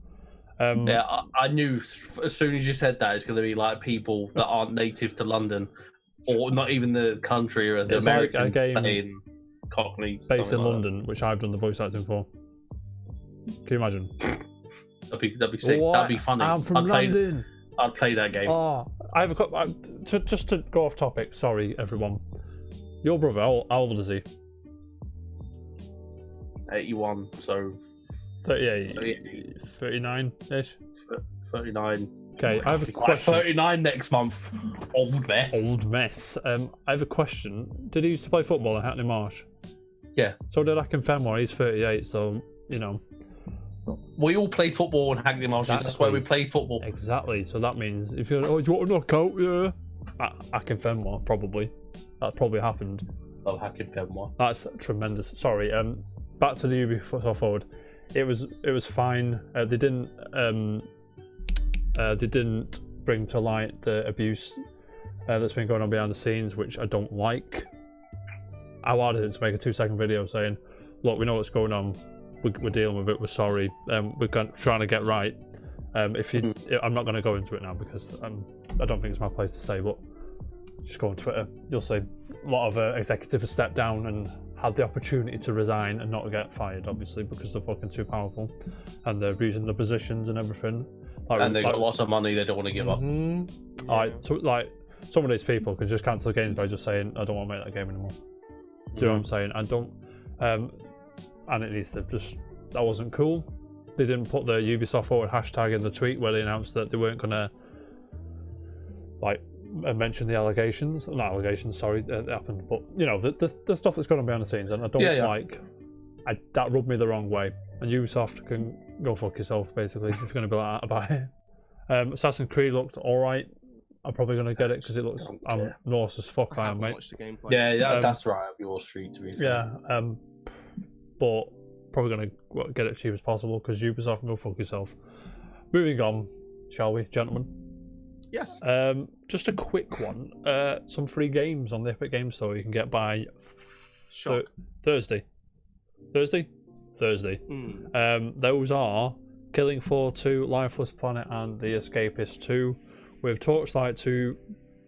I knew as soon as you said that it's going to be like people that aren't native to London, or not even the country, or the Americans playing Cockneys. Based in London, which I've done the voice acting for. Can you imagine? That'd be sick. That'd be funny. I'm from London. I'd play that game. Oh, I have just to go off topic. Sorry, everyone. Your brother, how old is he? 81, so 38, 39-ish. 39. Okay, I have a question. 39 next month. Old mess. Old mess. I have a question. Did he used to play football in Hackney Marsh? Yeah. So did Akin Fenmore. He's 38, so you know. We all played football in Hackney Marsh. That's where we played football. Exactly. So that means if you're, do you want to knock out? Yeah. Akin Fenmore, probably. That probably happened. Oh, Akin Fenmore. That's tremendous. Sorry. Back to the Ubisoft Forward. It was fine. They didn't bring to light the abuse that's been going on behind the scenes, which I don't like. I wanted it to make a 2-second video saying, "Look, we know what's going on. We're dealing with it. We're sorry. We're trying to get right." I'm not going to go into it now because I don't think it's my place to say. But just go on Twitter. You'll see a lot of executives have stepped down and had the opportunity to resign and not get fired, obviously, because they're fucking too powerful and they're abusing their positions and everything. And they've got lots of money they don't want to give up. So, some of these people can just cancel games by just saying, "I don't want to make that game anymore." Do you know what I'm saying? I don't. And at least that wasn't cool. They didn't put the Ubisoft Forward hashtag in the tweet where they announced that they weren't gonna mention the allegations. Not allegations, sorry, that happened. But you know, the stuff that's going on behind the scenes, and I don't that rubbed me the wrong way. And Ubisoft can go fuck yourself, basically, if you're going to be like that about it. Assassin's Creed looked alright. I'm probably going to get it because it looks Norse as fuck. I am, mate. Yeah, that's right up your street, to be fair. Yeah, but probably going to get it as cheap as possible because Ubisoft can go fuck yourself. Moving on, shall we, gentlemen? Yes. Just a quick one. Some free games on the Epic Games Store you can get by Thursday. Those are Killing Floor 2, Lifeless Planet, and The Escapist 2, with Torchlight 2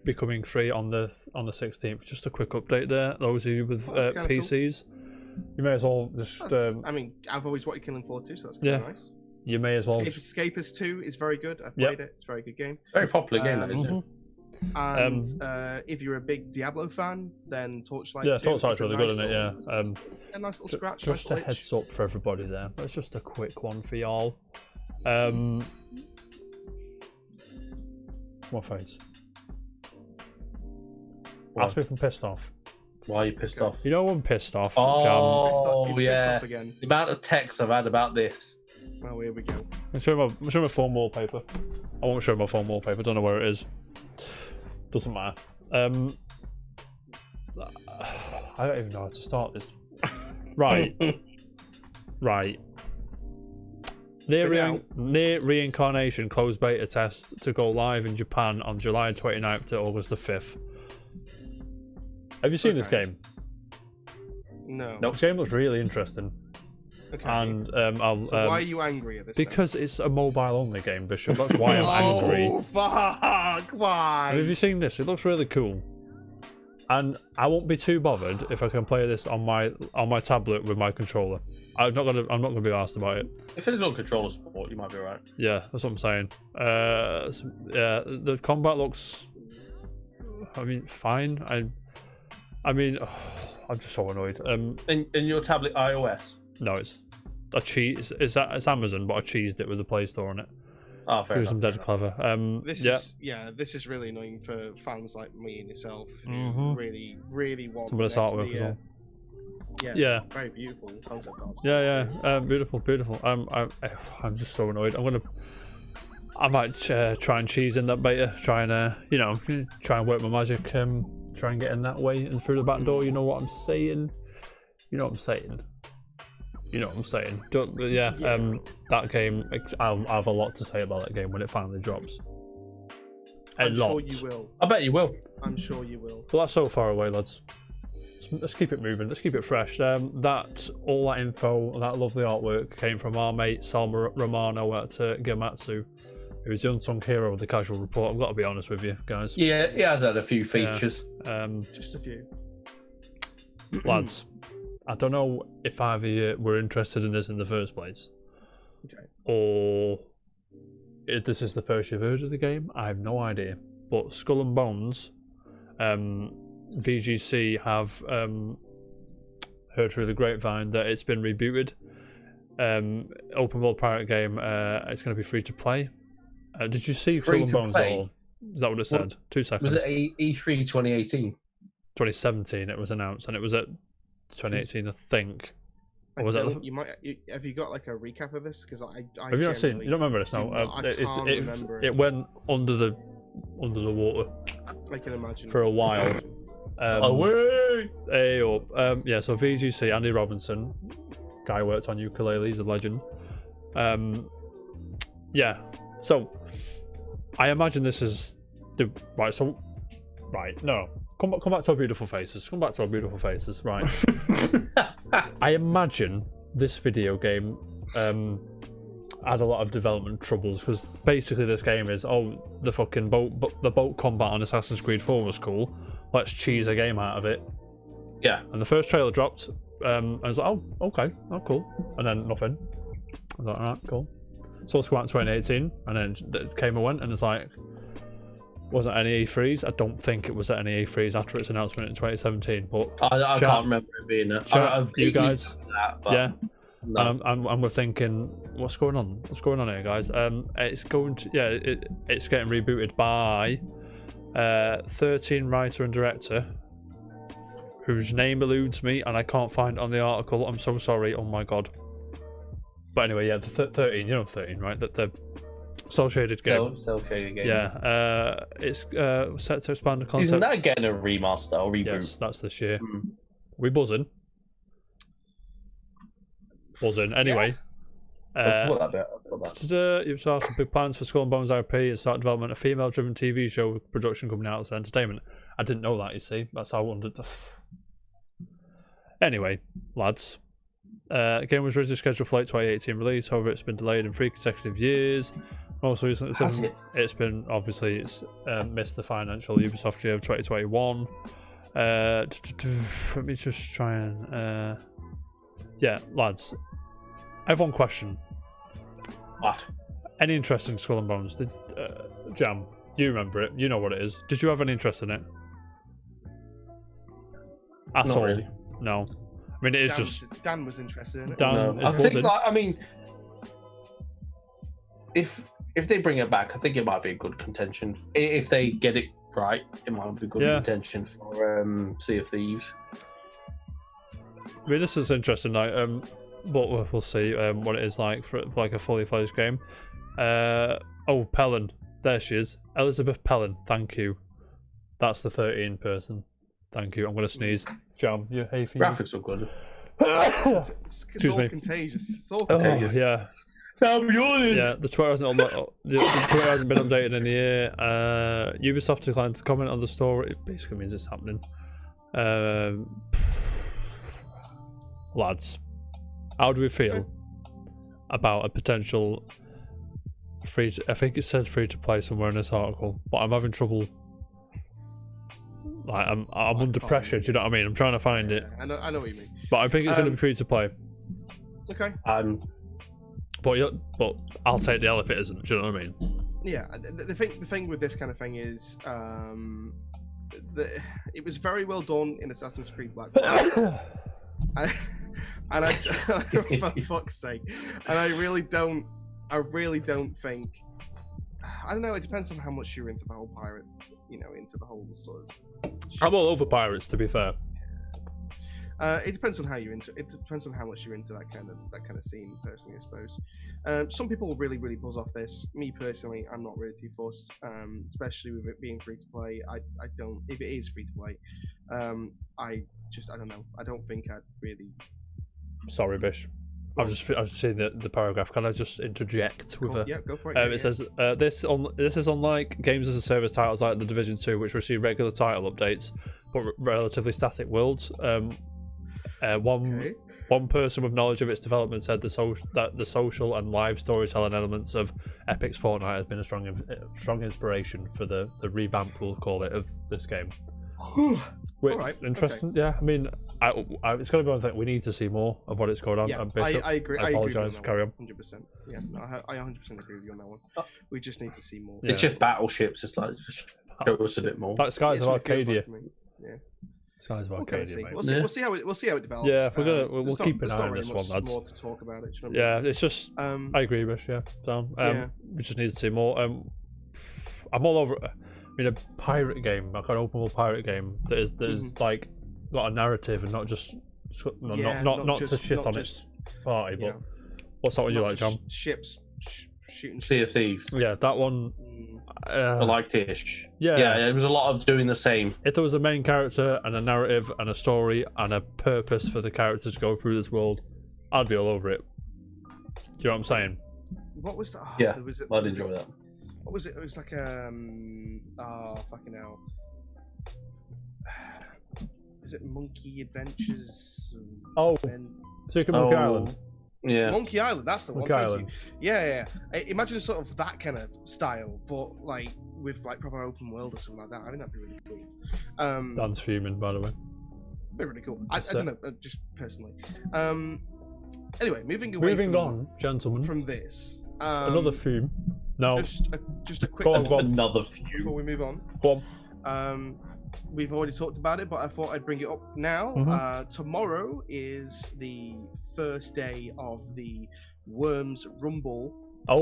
becoming free on the 16th. Just a quick update there. Those of you with PCs, you may as well just. I mean, I've always wanted Killing Floor 2, so that's kind of nice. You may as well. Escapist 2 is very good. I've played it. It's a very good game. Very popular game, that isn't it? And if you're a big Diablo fan, then Torchlight 2 Torchlight's really good, isn't it? Yeah. A nice little scratch. Just a heads up for everybody there. That's just a quick one for y'all. What face? Ask me if I'm pissed off. Why are you pissed off? You know I'm pissed off. Oh, He's pissed off again. The amount of texts I've had about this. Oh, here we go. I'm showing my phone wallpaper. I won't show my phone wallpaper. Don't know where it is. Doesn't matter. I don't even know how to start this. Right. Near Reincarnation closed beta test to go live in Japan on July 29th to August the 5th. Have you seen this game? No. This game looks really interesting. Okay. And why are you angry at this? Because it's a mobile-only game, Bishop. That's why I'm angry. Oh fuck! Why? Have you seen this? It looks really cool, and I won't be too bothered if I can play this on my tablet with my controller. I'm not gonna be asked about it. If there's no controller support, you might be alright. Yeah, that's what I'm saying. The combat looks, I mean, fine. I'm just so annoyed. In your tablet iOS. No, it's a cheese. It's Amazon, but I cheesed it with the Play Store on it. Oh, fair enough. I'm dead clever. This is really annoying for fans like me and yourself who really, really want some of this artwork as well. Yeah, very beautiful concept art. Yeah, beautiful. I'm just so annoyed. I might try and cheese in that beta, try and work my magic, try and get in that way and through the back door. You know what I'm saying? You know what I'm saying? You know what I'm saying? That game, I'll have a lot to say about that game when it finally drops. I'm sure you will. I bet you will. I'm sure you will. Well, that's so far away, lads. Let's keep it moving. Let's keep it fresh. All that info, that lovely artwork came from our mate Salma Romano at Gamatsu, who is the unsung hero of the Casual Report. I've got to be honest with you, guys. Yeah, he has had a few features. Just a few. Lads, I don't know if either of you were interested in this in the first place. Okay. Or if this is the first you've heard of the game. I have no idea. But Skull and Bones, VGC have heard through the grapevine that it's been rebooted. Open world pirate game. It's going to be free to play. Did you see Skull and Bones at all? Is that what it said? 2 seconds. Was it E3 2018? 2017 it was announced, and it was at 2018, I think. Or was that have you got like a recap of this? Because I have you not seen? You don't remember this now? It went under the water. I can imagine for a while. Away! Yeah. So VGC, Andy Robinson, guy worked on Ukulele, he's a legend. Yeah. So I imagine this is the right. So right, no. Come back to our beautiful faces. Come back to our beautiful faces. Right. I imagine this video game had a lot of development troubles because basically this game is the fucking boat combat on Assassin's Creed 4 was cool. Let's cheese a game out of it. Yeah. And the first trailer dropped. And I was like, okay, cool. And then nothing. I was like, alright, cool. So let's go out in 2018, and then it came and went, and it's like. Wasn't any E3s. I don't think it was at any E3s after its announcement in 2017. But I can't remember it being a. You guys, that, yeah. No. And we're thinking, what's going on? What's going on here, guys? It's going to, it's getting rebooted by 13 writer and director, whose name eludes me, and I can't find it on the article. I'm so sorry. Oh my god. But anyway, yeah, the 13. You know 13, right? The Cell shaded game. Cell shaded game. Yeah, it's set to expand the concept. Isn't that getting a remaster or reboot? Yes, that's this year. We buzzing. Anyway. Ubisoft have big plans for Skull and Bones IP and start development of a female-driven TV show with production company Atlas Entertainment. I didn't know that. You see, that's how I wondered. Anyway, lads. Game was originally scheduled for late 2018 release, however, it's been delayed in 3 consecutive years. Also, it's been obviously missed the financial Ubisoft year of 2021. Let me just try and yeah, lads. I have one question. What? Any interest in Skull and Bones? Jam, you remember it? You know what it is. Did you have any interest in it? At all? Really. No. I mean, it is Dan was interested in it. Dan I think, I mean, if they bring it back, I think it might be a good contention. If they get it right, it might be a good contention for Sea of Thieves. I mean, this is interesting. Like, but we'll see what it is like for like a fully fledged game. Pellin, there she is, Elizabeth Pellin. Thank you. That's the 13 person. Thank you. I'm gonna sneeze. Jam, you hey for graphics are good. It's all contagious. It's all contagious. Yeah. I'm yawning. Yeah, the Twitter hasn't the Twitter hasn't been updated in a year. Ubisoft declined to comment on the story. It basically means it's happening. Lads, how do we feel about a potential I think it says free to play somewhere in this article, but I'm having trouble. Like I'm under pressure. Do you know what I mean? I'm trying to find it. I know what you mean. But I think it's going to be free to play. Okay. But I'll take the L if it isn't. Do you know what I mean? Yeah. The thing with this kind of thing is, it was very well done in Assassin's Creed Black Flag. For fuck's sake, and I really don't think. I don't know. It depends on how much you're into the whole pirates. Into the whole sort of. I'm all over pirates, to be fair. It depends on how you're into. It depends on how much you're into that kind of scene. Personally, I suppose. Some people really buzz off this. Me personally, I'm not really too fussed. Especially with it being free to play. I don't. If it is free to play, I don't know. I don't think I'd really. Sorry, Bish. I've just seen the paragraph. Can I just interject with Yeah, go for it. It says this is unlike games as a service titles like The Division 2, which receive regular title updates, but relatively static worlds. One person with knowledge of its development said that the social and live storytelling elements of Epic's Fortnite has been a strong inspiration for the revamp, we'll call it, of this game. Which, all right, interesting. Okay. Yeah, I mean, it's going to be one thing. We need to see more of what it's going on. Yeah, Bishop, I agree. I apologise. Carry on. 100%. Yeah, no, I 100% agree with you on that one. We just need to see more. It's just battleships. It's like just show us a bit more. Like Skies of Arcadia. Yeah. Skies of Arcadia, mate. We'll see how it develops. Yeah, we'll keep an eye on this one, lads. More to talk about it. Yeah, it's just. I agree, Bish. Yeah, so we just need to see more. I'm all over. I mean, a pirate game, like an open world pirate game that is like got a narrative and not just not to shit on its party. But what's that one you like, Jam? Ships shooting. Sea of Thieves. Yeah, that one. I liked ish. Yeah, it was a lot of doing the same. If there was a main character and a narrative and a story and a purpose for the characters to go through this world, I'd be all over it. Do you know what I'm saying? What was that? I'd enjoy that. What was it? It was like fucking hell. Is it Monkey Adventures? Secret Monkey Island. Yeah. Monkey Island, that's the Monkey one. Island. Yeah. Imagine sort of that kind of style, but like with like proper open world or something like that. I think that'd be really cool. Dan's fuming, by the way. Be really cool. I don't know, just personally. Anyway, moving on, gentlemen. From this. Another fume. No. Just a quick. Go on. Another fume. Before we move on. Go on. We've already talked about it, but I thought I'd bring it up now. Tomorrow is the first day of the Worms Rumble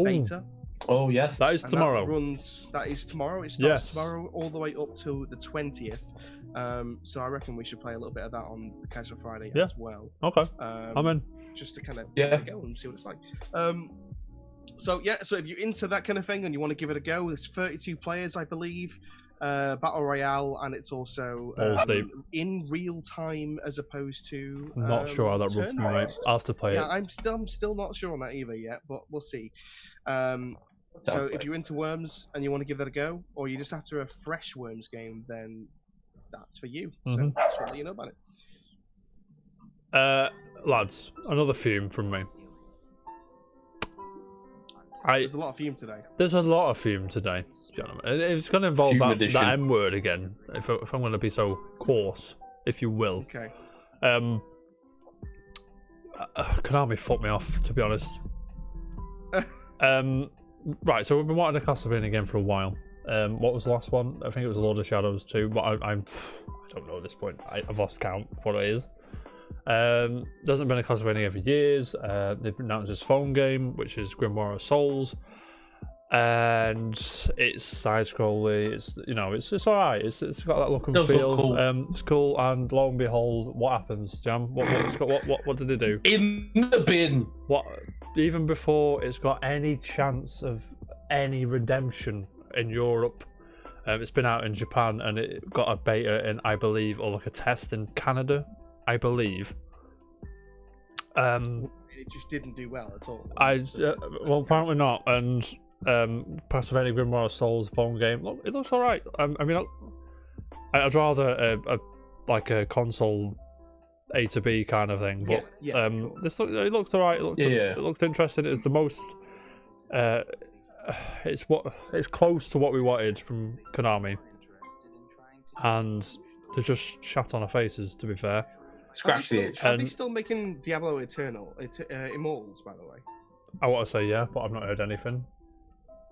beta. Oh yes, that is tomorrow. That is tomorrow. It starts tomorrow all the way up to the 20th. So I reckon we should play a little bit of that on the Casual Friday as well. Okay. I'm in. Just to kind of go and see what it's like. So if you're into that kind of thing and you want to give it a go, there's 32 players, I believe. Battle Royale, and it's also in real time as opposed to. Not sure how that runs me, mate. I'll have to play it. I'm still not sure on that either yet, but we'll see. So if you're into Worms and you want to give that a go, or you're just after a fresh Worms game, then that's for you. So just want to let you know about it. Lads, another fume from me. There's a lot of fume today. There's a lot of fume today, gentlemen. It's going to involve that M word again, if I'm going to be so coarse, if you will. Okay. Konami fucked me off, to be honest. Right, so we've been wanting a Castlevania game for a while. What was the last one? I think it was Lord of Shadows 2, but I don't know at this point. I've lost count of what it is. There hasn't been a Castlevania game for years. They've announced this phone game, which is Grimoire of Souls, and it's side-scrolling. It's all right. It's got that look and feel. Cool. It's cool. And lo and behold, what happens, Jam? What did they do? In the bin. What? Even before it's got any chance of any redemption in Europe. It's been out in Japan and it got a beta in, I believe, or like a test in Canada. I believe. It just didn't do well at all. Well, apparently not. And Castlevania Grimoire of Souls phone game. Look, it looks alright. I mean, I'd rather a console A to B kind of thing. But cool. It looks alright. It looked interesting. It's the most. It's close to what we wanted from Konami, and they just shat on our faces. To be fair. Scratch the itch. Are they still making Diablo Immortals, by the way? I want to say yeah, but I've not heard anything.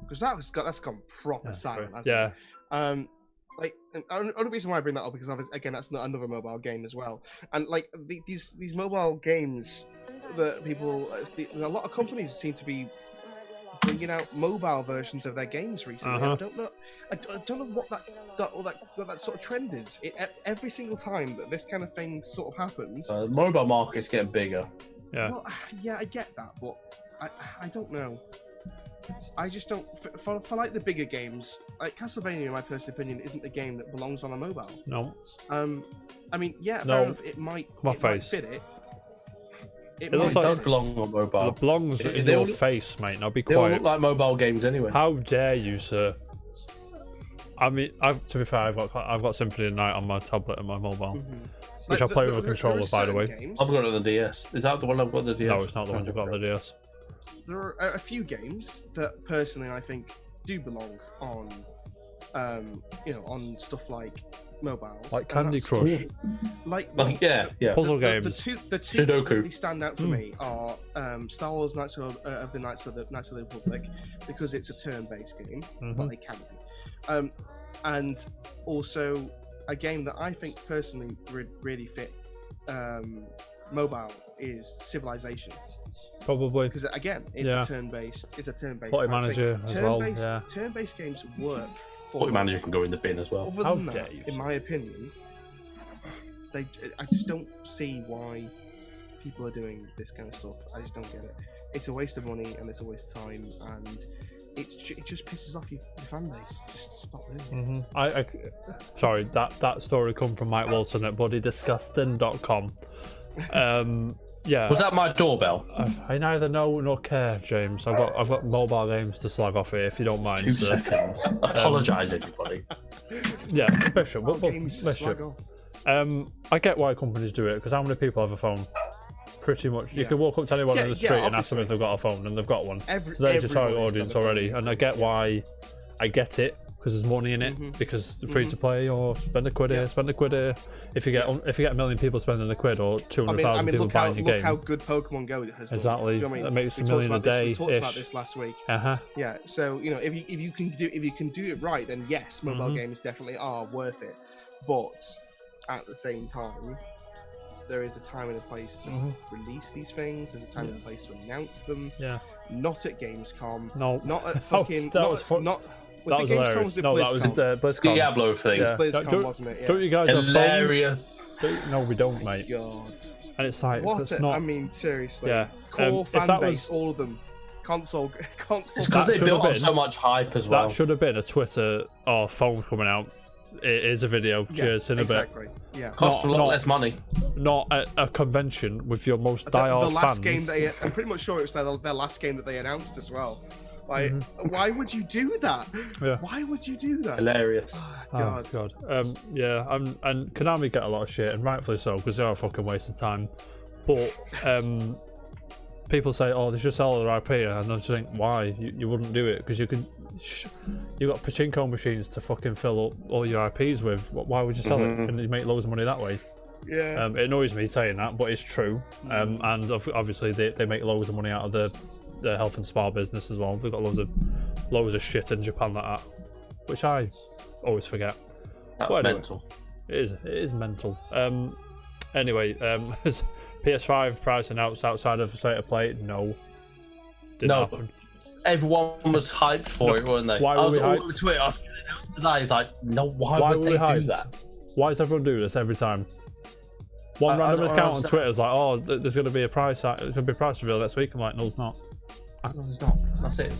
Because that's gone proper silent. Yeah. The only reason why I bring that up because again that's not another mobile game as well, and like these mobile games that people, a lot of companies seem to be bringing out mobile versions of their games recently. I don't know. I don't know what that sort of trend is. Every single time that this kind of thing sort of happens, the mobile market's getting bigger. Yeah. Well, yeah, I get that, but I don't know. I just don't for like the bigger games, like Castlevania, in my personal opinion, isn't a game that belongs on a mobile. No. I mean, yeah, no. fair enough, it might fit it. It does belong on mobile. It belongs in your face, mate. Now be quiet. They all look like mobile games anyway. How dare you, sir? I mean, to be fair, I've got Symphony of the Night on my tablet and my mobile, which I play with a controller, by the way. I've got it on the DS. Is that the one I've got on the DS? No, it's not the one you've got on the DS. There are a few games that personally I think do belong on, on stuff like mobiles, like Candy Crush, puzzle games. The two that really stand out for me are Star Wars: Knights of the Republic, because it's a turn-based game, but they can be, and also a game that I think personally would really fit mobile is Civilization. Probably because again, it's a turn-based. It's a turn-based. Party Manager as well. Yeah. Turn-based games work. Party Manager can go in the bin as well. Other than that, in my opinion, I just don't see why people are doing this kind of stuff. I just don't get it. It's a waste of money and it's a waste of time, and it just pisses off your fan base. Just stop doing it. Sorry, that story come from Mike Wilson at bodydisgusting.com. Yeah. Was that my doorbell? I neither know nor care, James. I've got mobile games to slag off here, if you don't mind. 2 seconds. Apologise, everybody. Yeah, Bishop. Bishop. I get why companies do it, because how many people have a phone? Pretty much. You can walk up to anyone in the street and ask them if they've got a phone, and they've got one. So there's your target audience already, and I get why. I get it. Because there's money in it, because free to play, or spend a quid here, spend a quid here. If you get a million people spending a quid, or 200,000 people buying your game, look how good Pokemon Go has done. Exactly, that makes $1 million a day. We talked about this last week. Yeah, so if you can do it right, then yes, mobile games definitely are worth it. But at the same time, there is a time and a place to release these things. There's a time and a place to announce them. Yeah. Not at Gamescom. No. Not at fucking. That was hilarious. No, that was BlizzCon. Diablo thing. Yeah. BlizzCon, wasn't it? Yeah. Don't you guys hilarious. have phones? No, we don't, mate. God. And it's like, I mean, seriously. Yeah. Core fan base, all of them. Console. It's because they built up so much hype as well. That should have been a Twitter or phone coming out. It is a video. Cheers in a bit. Yeah. Cost a lot less money. Not at a convention with your most diehard the last fans. Game I'm pretty much sure it was their last game that they announced as well. Like, why would you do that? Yeah. Why would you do that? Hilarious. Oh, God. Yeah, and Konami get a lot of shit, and rightfully so, because they are a fucking waste of time. But people say, oh, they should sell their IP, and I just think, why? You wouldn't do it, because you've got pachinko machines to fucking fill up all your IPs with. Why would you sell it? And you make loads of money that way. Yeah. It annoys me saying that, but it's true. And obviously they make loads of money out of the health and spa business as well. They've got loads of shit in Japan like that, which I always forget. That's anyway, mental. It is mental. Anyway, has PS5 price announced outside of State of Play? No. Didn't happen. Everyone was hyped for it, weren't they? Why were we hyped? All over Twitter today. It's like, no, why would they do that? Why does everyone do this every time? One random account on Twitter is like, oh, there's going to be a price. There's going to be a price reveal next week. I'm like, no, it's not. No, it's not. That's it.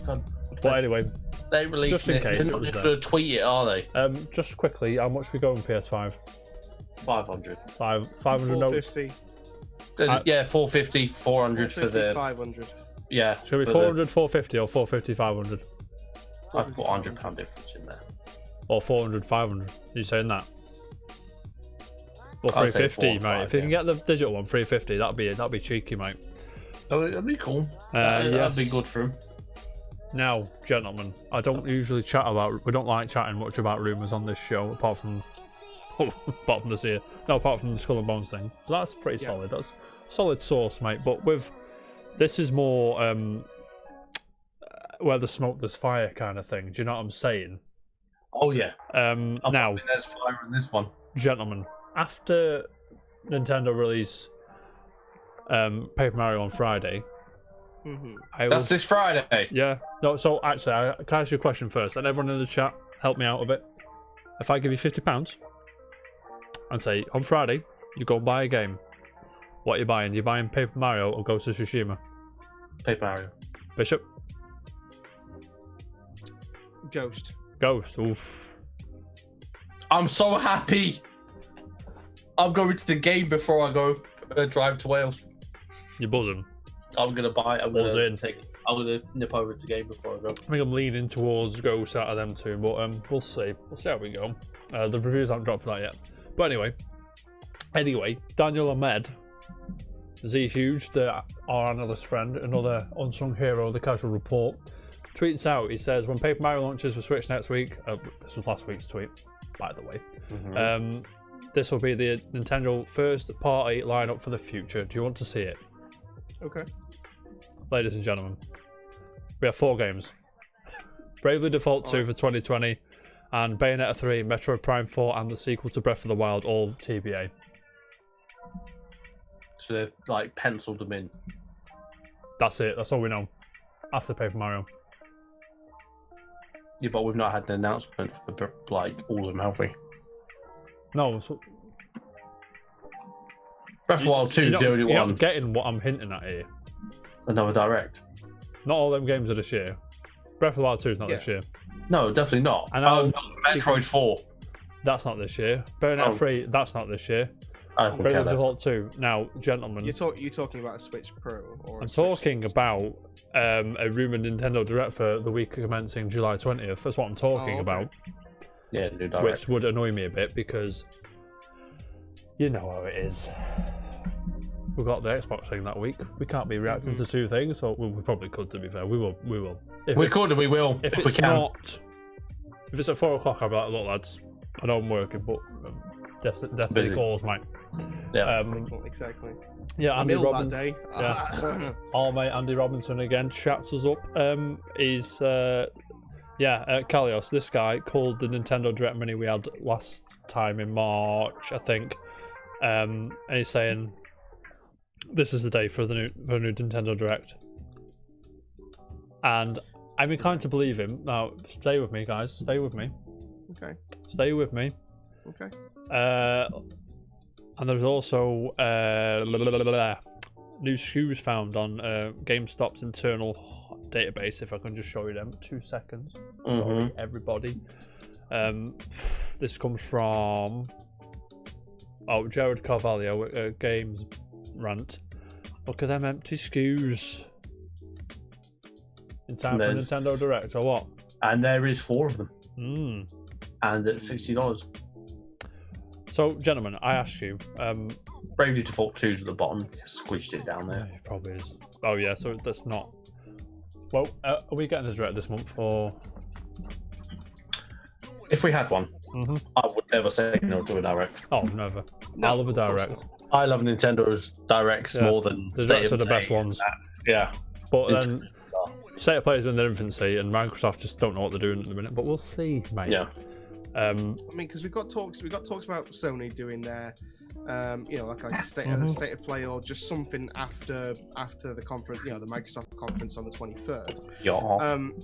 But anyway, they released just in case They're not just going to tweet it, are they? Just quickly, how much we go on PS5? 500. 500 notes. 450. Yeah, 450, 400 for the 500. Yeah. Should it be 400, 450, or 450, 500? I put £100 difference in there. Or 400, 500. You saying that? Or 350, mate. If you can get the digital one, 350, that'd be cheeky, mate. That'd be cool. That'd be good for him. Now, gentlemen, I don't usually chat about. We don't like chatting much about rumours on this show, apart from this here. No, apart from the Skull and Bones thing. That's pretty solid. That's solid source, mate. But this is more where there's smoke, there's fire kind of thing. Do you know what I'm saying? Oh yeah. Now there's fire in this one, gentlemen. After Nintendo release Paper Mario on Friday, That's this Friday. Yeah. No. So actually, I can ask you a question first, and everyone in the chat, help me out a bit. If I give you £50 and say on Friday you go and buy a game, what are you buying? You're buying Paper Mario or Ghost of Tsushima? Paper Mario. Bishop. Ghost. Oof. I'm so happy. I'm going to the game before I go drive to Wales. You're buzzing. I'm gonna buy. I'm gonna nip over to the game before I go. I think I'm leaning towards Ghost out of them two, but we'll see. We'll see how we go. The reviews haven't dropped for that yet. But anyway, Daniel Ahmed, Z Huge, our analyst friend, another unsung hero of the Casual Report, tweets out. He says, when Paper Mario launches for Switch next week, this was last week's tweet, by the way. This will be the Nintendo first-party lineup for the future. Do you want to see it? Okay. Ladies and gentlemen, we have 4 games. Bravely Default 2 for 2020, and Bayonetta 3, Metroid Prime 4, and the sequel to Breath of the Wild, all TBA. So they've like penciled them in. That's it. That's all we know. After Paper Mario. Yeah, but we've not had an announcement for like all of them, have we? No. Breath of the Wild 2 is the only one. You're not getting what I'm hinting at here. Another Direct. Not all them games are this year. Breath of the Wild 2 is not this year. No, definitely not. And Metroid 4. That's not this year. Bayonetta 3, that's not this year. Bravely Default 2. Now, gentlemen. You're talking about a Switch Pro? Or I'm talking about a rumoured Nintendo Direct for the week commencing July 20th. That's what I'm talking about. Yeah, new Direct. Which would annoy me a bit because you know how it is. We've got the Xbox thing that week. We can't be reacting to 2 things, so we probably could, to be fair. We will. We could and we will. If we it's can. not, if it's at 4 o'clock, I'll be like, look, lads, I know I'm working, but Destiny calls, mate. Yeah, exactly. Yeah, Andy Robinson. That day. Yeah. Our mate Andy Robinson again chats us up. Kalios, this guy called the Nintendo Direct Mini we had last time in March, I think. And he's saying this is the day for the new Nintendo Direct. And I'm inclined to believe him. Now, stay with me, guys. Stay with me. Okay. Stay with me. Okay. And there's also new SKUs found on GameStop's internal database. If I can just show you them, 2 seconds. Sorry, everybody. This comes from Jared Carvalho, Games Rant. Look at them empty SKUs. In time for Nintendo Direct, or what? And there is 4 of them. And at $60. So, gentlemen, I ask you. Bravely Default 2's at the bottom. Squished it down there. It probably is. Oh, yeah, so that's not. Well, are we getting a Direct this month, or? If we had one, I would never say no to a Direct. Oh, never. No, I love a Direct. I love Nintendo's Directs more than the Directs are the best ones. Yeah. But then, State of Play is in their infancy, and Microsoft just don't know what they're doing at the minute. But we'll see, mate. Yeah. I mean, because we got talks about Sony doing their, like a state of play or just something after the conference, the Microsoft conference on the 23rd. Yeah. I'm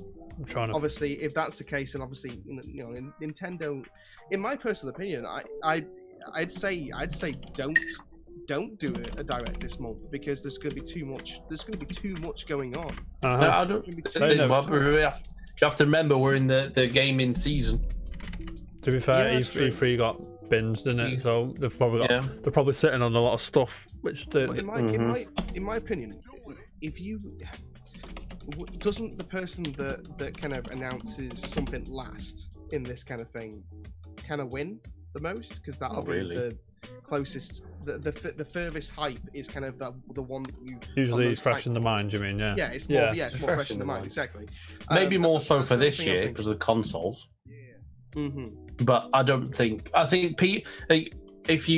trying to. Obviously, if that's the case, and obviously, Nintendo, in my personal opinion, I'd say don't do a Direct this month because there's going to be too much. There's going to be too much going on. You have to remember we're in the gaming season. To be fair, E3 got binged, didn't it? So they've probably they're probably sitting on a lot of stuff. Which in my opinion, doesn't the person that kind of announces something last in this kind of thing kind of win the most? Because that'll be the closest, the furthest hype is kind of the one that you usually fresh in the mind. You mean? Yeah, it's more fresh in the mind. Exactly. Maybe more so for this year because of the consoles. But I think if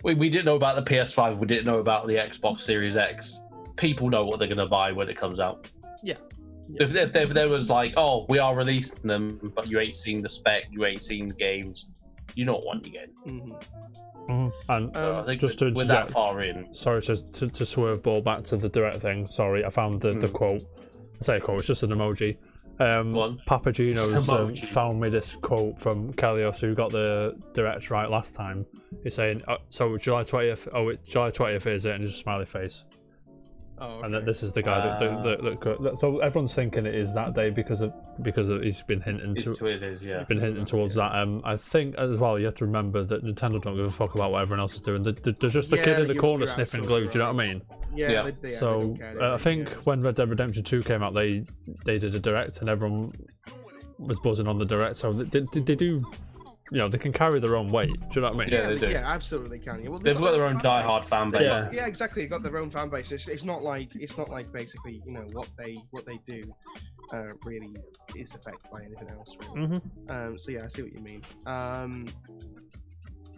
we didn't know about the PS5, we didn't know about the Xbox Series X. People know what they're going to buy when it comes out. Yeah. If there was like, oh, we are releasing them, but you ain't seen the spec, you ain't seen the games, you know what one you get. And I think just we're that far in. Sorry to swerve ball back to the direct thing. Sorry, I found the quote. I say quote, it's just an emoji. Papagino's found me this quote from Kalios, who got the direct right last time. He's saying, so July 20th, it's July 20th, is it? And just a smiley face. Oh, okay. And this is the guy that so everyone's thinking it is that day because he's been hinting towards that. I think as well you have to remember that Nintendo don't give a fuck about what everyone else is doing. They're just the kid in the corner sniffing glue. Do you know what I mean? Yeah. So I think when Red Dead Redemption 2 came out, they did a direct and everyone was buzzing on the direct. So they do. You know, they can carry their own weight. Do you know what I mean? Yeah, they do. Yeah, absolutely can. Well, they've got their own die-hard fan base. Yeah, exactly. They've got their own fan base. It's not like basically, you know, what they do really is affected by anything else. Really. So yeah, I see what you mean.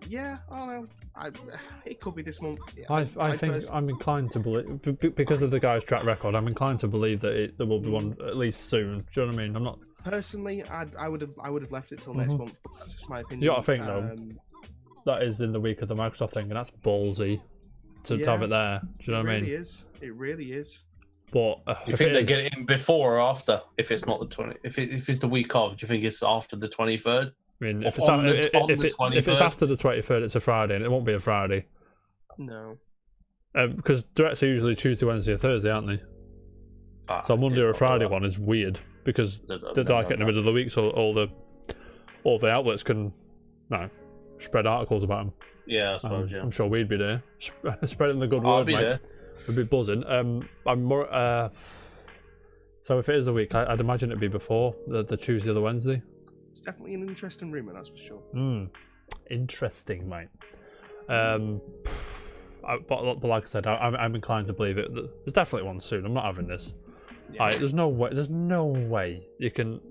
Yeah, I don't know. It could be this month. Yeah, I think I'm inclined to believe, because of the guy's track record, I'm inclined to believe that there will be one at least soon. Do you know what I mean? I'm not. Personally, I would have left it till next month. But that's just my opinion. You got to think though, that is in the week of the Microsoft thing, and that's ballsy to have it there. Do you know what I mean? It really is. But you think they get it in before or after? If it's not the 20, if it's the week of, do you think it's after the 23rd? I mean, if it's after the 23rd, it's a Friday, and it won't be a Friday. No. Because directs are usually Tuesday, Wednesday, or Thursday, aren't they? So a Monday or a Friday one is weird because they're like in the middle of the week, so all the outlets can spread articles about them. Yeah, I suppose. I'm sure we'd be there, spreading the good word, mate. There. We'd be buzzing. I'm more. So if it is the week, I'd imagine it'd be before the Tuesday or the Wednesday. It's definitely an interesting rumour, that's for sure. Interesting, mate. But like I said, I'm inclined to believe it. There's definitely one soon. I'm not having this. Yeah. There's no way you can.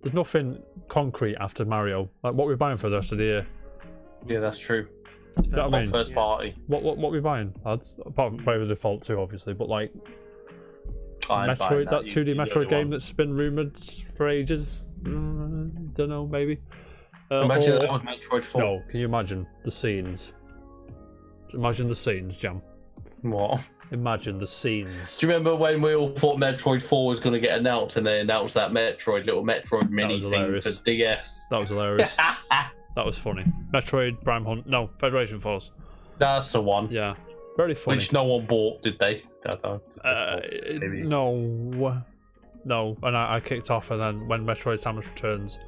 There's nothing concrete after Mario. Like what we're buying for the rest of the year. Yeah, that's true. What I mean? First party. What we buying? Lads? Apart from the Default 2, obviously, but like Metroid, that 2D Metroid game that's been rumored for ages. Don't know, maybe. Imagine that was Metroid 4. No, can you imagine the scenes? Imagine the scenes, Jam. What? Imagine the scenes. Do you remember when we all thought Metroid 4 was going to get announced, and they announced that little Metroid mini thing for DS? That was hilarious. That was funny. Metroid Prime Hunt. No, Federation Force. That's the one. Yeah, very funny. Which no one bought, did they? No. And I kicked off, and then when Metroid Samus Returns,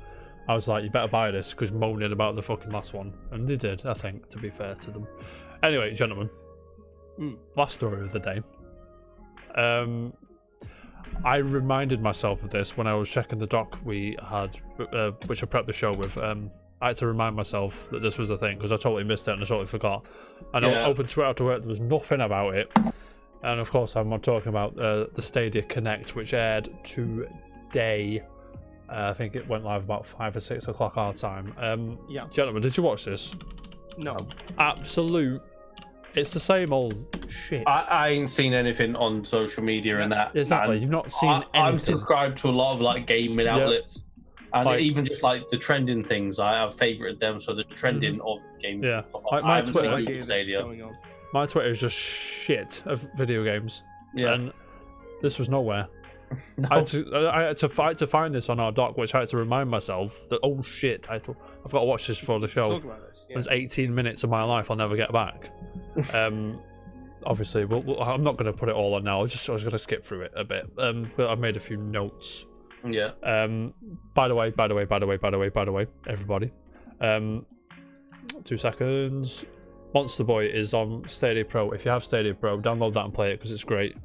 I was like, you better buy this, because moaning about the fucking last one. And they did, I think, to be fair to them. Anyway, gentlemen, last story of the day. I reminded myself of this when I was checking the doc we had, which I prepped the show with. I had to remind myself that this was a thing, because I totally missed it and I totally forgot. And I opened Twitter after work, there was nothing about it. And of course, I'm talking about the Stadia Connect, which aired today. I think it went live about 5 or 6 o'clock our time. Gentlemen, did you watch this? No. Absolute. It's the same old shit. I ain't seen anything on social media and that. Exactly. You've not seen anything. I'm subscribed to a lot of like gaming outlets. And even just like the trending things, I have favorited them. So the trending of gaming. Yeah. My Twitter is just shit of video games. Yeah. And this was nowhere. No. I had to fight to find this on our doc, which I had to remind myself that, oh shit, I've got to watch this before the show. There's 18 minutes of my life I'll never get back. Obviously, I'm not going to put it all on now. I was going to skip through it a bit. But I've made a few notes. Yeah. By the way, everybody. 2 seconds. Monster Boy is on Stadia Pro. If you have Stadia Pro, download that and play it because it's great.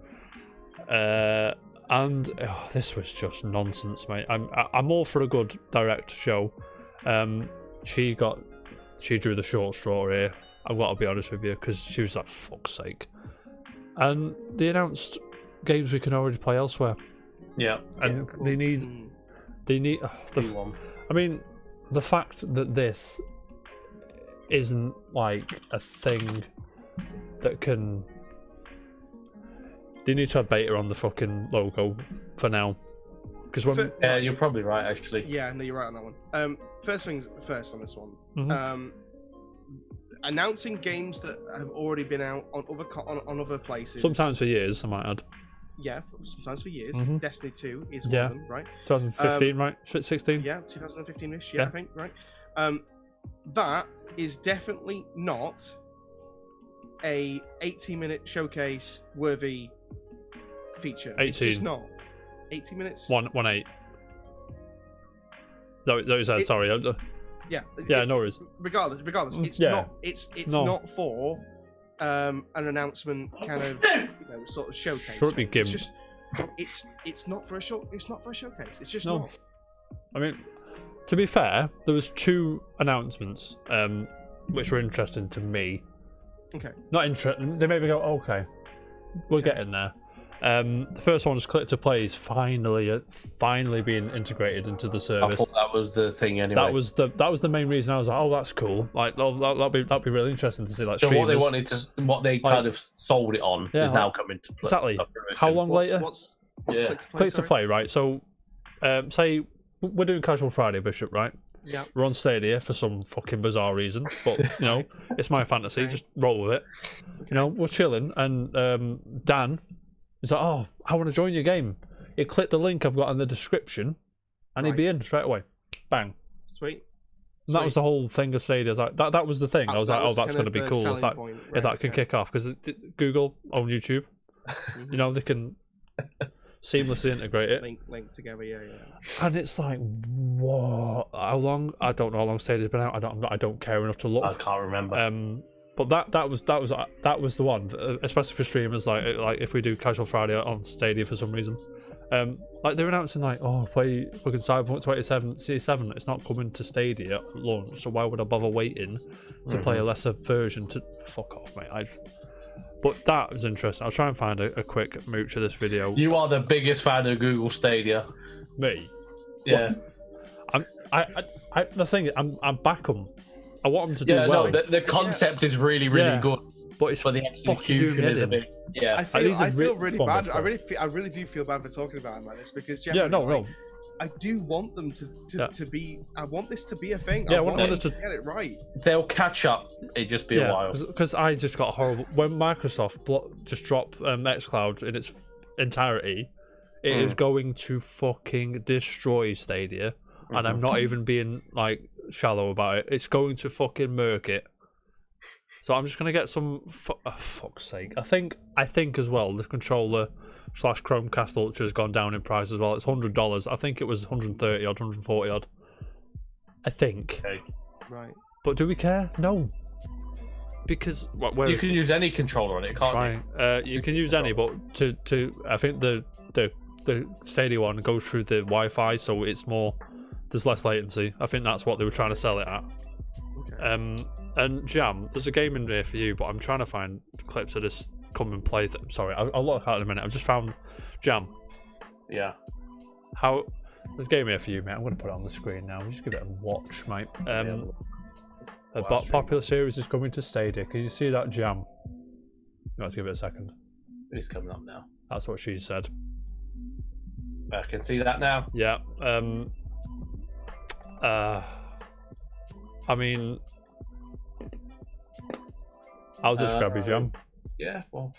And this was just nonsense, mate. I'm all for a good direct show. She drew the short straw here. I've got to be honest with you, because she was like, fuck's sake. And they announced games we can already play elsewhere. Yeah. And they need. I mean, the fact that this isn't like a thing that can. They need to have beta on the fucking logo for now. Because when yeah, you're probably right actually. Yeah, no, you're right on that one. First things first on this one. Mhm. Announcing games that have already been out on other places. sometimes for years, I might add. Yeah, sometimes for years. Mhm. Destiny 2 is one of them, right? 2015, right? 16. Yeah, 2015ish. Yeah. I think, right? That is definitely not a 18-minute showcase worthy feature. 18. It's just not. 18 minutes. 1-8. Those said, sorry. Yeah. Yeah, no worries. Regardless, it's Yeah. not. It's No. not for an announcement kind of sort of showcase. Should be It's given. just. It's not for a show. It's not for a showcase. It's just No. not. I mean, to be fair, there was 2 announcements which were interesting to me. Okay. Not interesting. They made me go, okay, we're getting there. The first one was Click to Play is finally being integrated into the I service. thought that was the thing anyway. That was the main reason I was like, oh, that's cool. Like, that'd be really interesting to see. Like, so streamers. what they kind of sold it on is now coming to play. Exactly. How long later? What's Yeah. Click to Play, right? So, say we're doing Casual Friday, Bishop, right? Yeah. We're on Stadia for some fucking bizarre reason, but you know, it's my fantasy. Just roll with it. You know, we're chilling, and Dan is like, "Oh, I want to join your game." He clicked the link I've got in the description, and he'd be in straight away. Bang. Sweet. And that was the whole thing of Stadia. I was like, that was the thing. I was like, oh, that's going to be cool if that can kick off, because Google on YouTube, you know, they can seamlessly integrate it. Link together, yeah. And it's like, what? How long? I don't know how long Stadia's been out. I don't care enough to look. I can't remember. But that was the one, especially for streamers. Like if we do Casual Friday on Stadia for some reason, like they're announcing like, oh, play fucking Cyberpunk 2077. It's not coming to Stadia at launch, so why would I bother waiting to play a lesser version? To fuck off, mate. But that was interesting. I'll try and find a quick mooch of this video. You are the biggest fan of Google Stadia. Me? Yeah. The thing is, I'm back them. I want them to do well. No, the concept is really good, but it's for the execution is a bit. Yeah, I feel really bad. I really do feel bad for talking about them like this, because no. I do want them to be. I want this to be a thing. Yeah, I want us to get it right. They'll catch up. It'll just be a while. Because I just got horrible when Microsoft just dropped xCloud in its entirety. It is going to fucking destroy Stadia, and I'm not even being like shallow about it. It's going to fucking murk it. So I'm just gonna get some. Fuck's sake! I think as well. The controller / Chromecast Ultra has gone down in price as well. It's $100. I think it was 130 odd, 140 odd. I think. Okay. Right. But do we care? No. Because you can use any controller on it, can't you? You can use any, but to I think the Stadia one goes through the Wi-Fi, so it's more. There's less latency. I think that's what they were trying to sell it at. Okay. And Jam, there's a game in there for you, but I'm trying to find clips of this come and play. Sorry, I'll look at it in a minute. I've just found Jam. Yeah. How there's a game here for you, mate. I'm going to put it on the screen now. Just give it a watch, mate. A popular series is coming to Stadia. Can you see that, Jam? Let's give it a second. It's coming up now. That's what she said. I can see that now. Yeah. I mean, I'll just grab you, Jam. Yeah, well,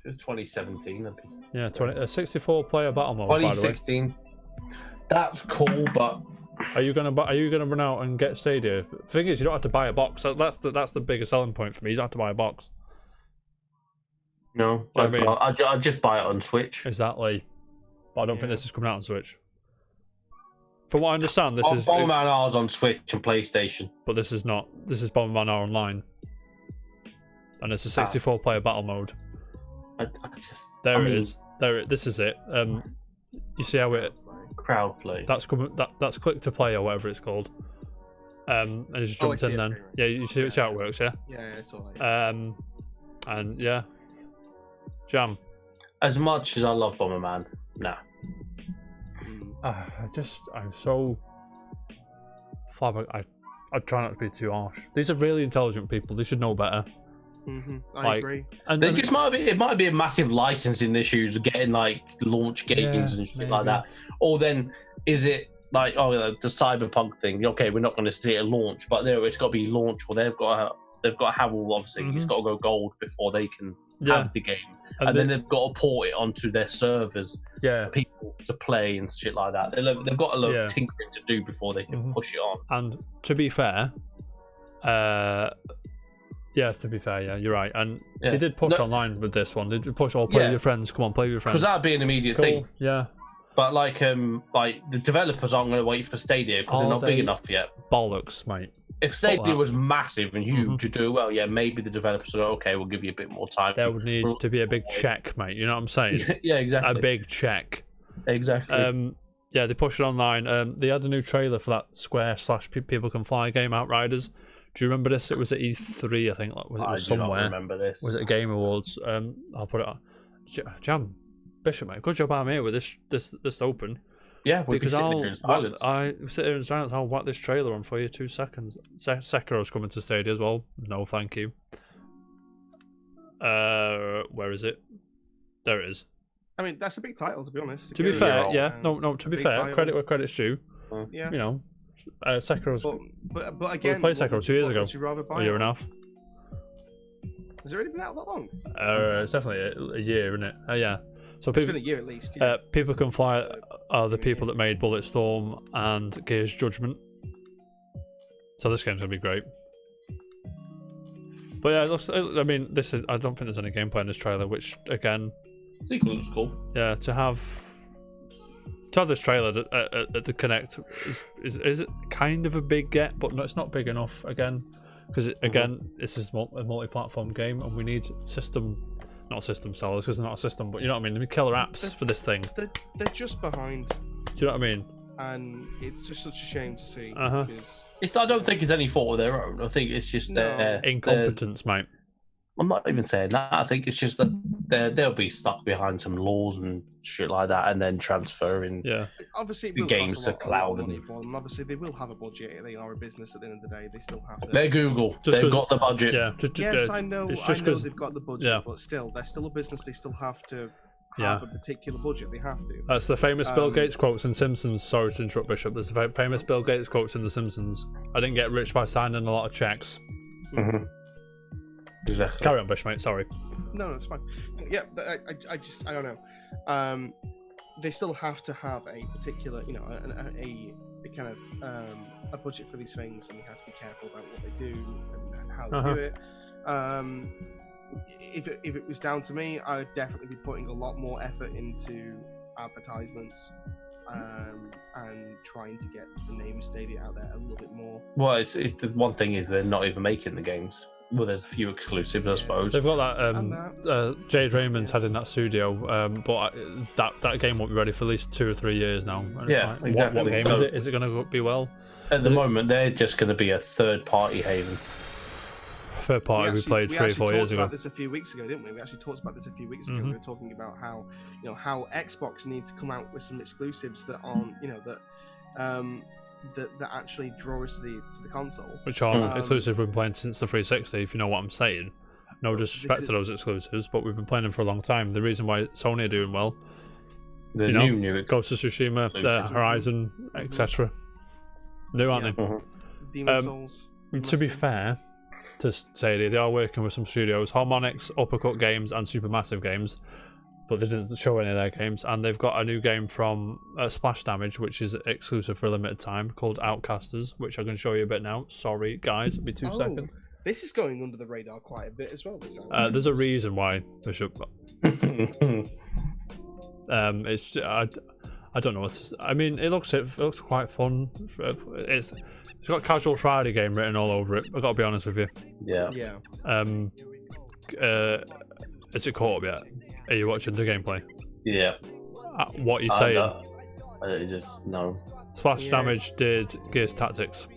it's 2017. Yeah, 64-player battle mode. 2016. That's cool, but are you gonna run out and get Stadia? The thing is, you don't have to buy a box. That's the biggest selling point for me. You don't have to buy a box. No, I'll just buy it on Switch. Exactly, but I don't think this is coming out on Switch. From what I understand, this is Bomberman R's on Switch and PlayStation. But this is not. This is Bomberman R Online, and it's a 64-player battle mode. It is. This is it. You see how it crowd play. That's coming. That's Click to Play or whatever it's called. And it just jumped in then. Yeah, you see how it works. Yeah. Yeah, it's all right. And yeah, Jam. As much as I love Bomberman, nah. I'm so flabbergasted. I try not to be too harsh. These are really intelligent people. They should know better. I agree. And they just it might be a massive licensing issues getting like launch games and shit like that. Or then is it like the Cyberpunk thing? Okay, we're not going to see it at launch, but it's got to be launch, or they've got to have all obviously it's got to go gold before they can have the game, and then they've got to port it onto their servers for people to play and shit like that. They've got a lot of tinkering to do before they can push it on. And to be fair, you're right. And they did push online with this one. They did push play with your friends. Come on, play with your friends. Because that'd be an immediate thing. Yeah. But like the developers aren't going to wait for Stadia because they're not big enough yet. Bollocks, mate. If Stadia was massive and huge to do well, maybe the developers will go, okay, we'll give you a bit more time. There would need to be a big check, mate. You know what I'm saying? Yeah, exactly. A big check. Exactly. They pushed it online. They had a new trailer for that Square / People Can Fly game, Outriders. Do you remember this? It was at E3, I think. I do not remember this. Was it Game Awards? I'll put it on. Jam, Bishop, mate. Good job I'm here with this open. Yeah, we'll be sitting here in silence. I sit here in silence. I'll whack this trailer on for you. 2 seconds. Sekiro's coming to Stadia as well. No, thank you. Where is it? There it is. I mean, that's a big title, to be honest. To be fair, to be fair, title. credit where credit's due. Yeah. You know, Sekiro's. But again, we played Sekiro 2 years ago. Would you rather buy a year and a half. Has it already been out that long? It's definitely a year, isn't it? Yeah. So it's been a year at least. People Can Fly are the people that made Bulletstorm and Gears Judgment. So this game's gonna be great. But yeah, it looks, I mean, I don't think there's any gameplay in this trailer, which again, sequel looks cool. Yeah, to have this trailer at the Connect is it kind of a big get, but no, it's not big enough again, because this is a multi-platform game, and we need not system sellers, because they're not a system, but you know what I mean. They need killer apps for this thing. They're just behind. Do you know what I mean? And it's just such a shame to see. I don't think it's any fault of their own. I think it's just their incompetence, mate. I'm not even saying that. I think it's just that they'll be stuck behind some laws and shit like that, and then transferring obviously the games to cloud. And obviously they will have a budget. They are a business at the end of the day. They still have to. They're Google. They've got the budget. Yeah. Yes, I know. I know they've got the budget, but still, they're still a business. They still have to have a particular budget. They have to. That's the famous Bill Gates quotes in Simpsons. Sorry to interrupt, Bishop. There's the famous Bill Gates quotes in The Simpsons. I didn't get rich by signing a lot of checks. Mm-hmm. Exactly. Carry on, Bish, mate. Sorry. No, it's fine. Yeah, I don't know. They still have to have a particular, a kind of a budget for these things, and they have to be careful about what they do and how they do it. If it was down to me, I would definitely be putting a lot more effort into advertisements and trying to get the name Stadia out there a little bit more. Well, it's the one thing is they're not even making the games. Well, there's a few exclusives, I suppose. They've got that. Jade Raymond's heading that studio, but that game won't be ready for at least 2 or 3 years now. And exactly. What game is it? Is it going to be well? At the moment, they're just going to be a third-party haven. Third party we played 3 or 4 years ago. We talked about this a few weeks ago, didn't we? We actually talked about this a few weeks ago. We were talking about how Xbox needs to come out with some exclusives that aren't, that actually draw us to the console. Which are exclusive we've been playing since the 360, if you know what I'm saying. No disrespect to those exclusives, but we've been playing them for a long time. The reason why Sony are doing well, the new Ghost of Tsushima, Horizon, etc. New, aren't they? Demon Souls. To be fair to Stadia, they are working with some studios, Harmonix, Uppercut Games, and Supermassive Games, but they didn't show any of their games. And they've got a new game from Splash Damage, which is exclusive for a limited time, called Outcasters, which I can show you a bit now. Sorry, guys, it'll be 2 seconds. This is going under the radar quite a bit as well. There's a reason why, Bishop. It's I don't know what to, I mean, it looks quite fun. It's got Casual Friday game written all over it. I've got to be honest with you. Yeah. Is it caught up yet? Are you watching the gameplay? Yeah. What are you saying? I just no. Splash Damage did Gears Tactics.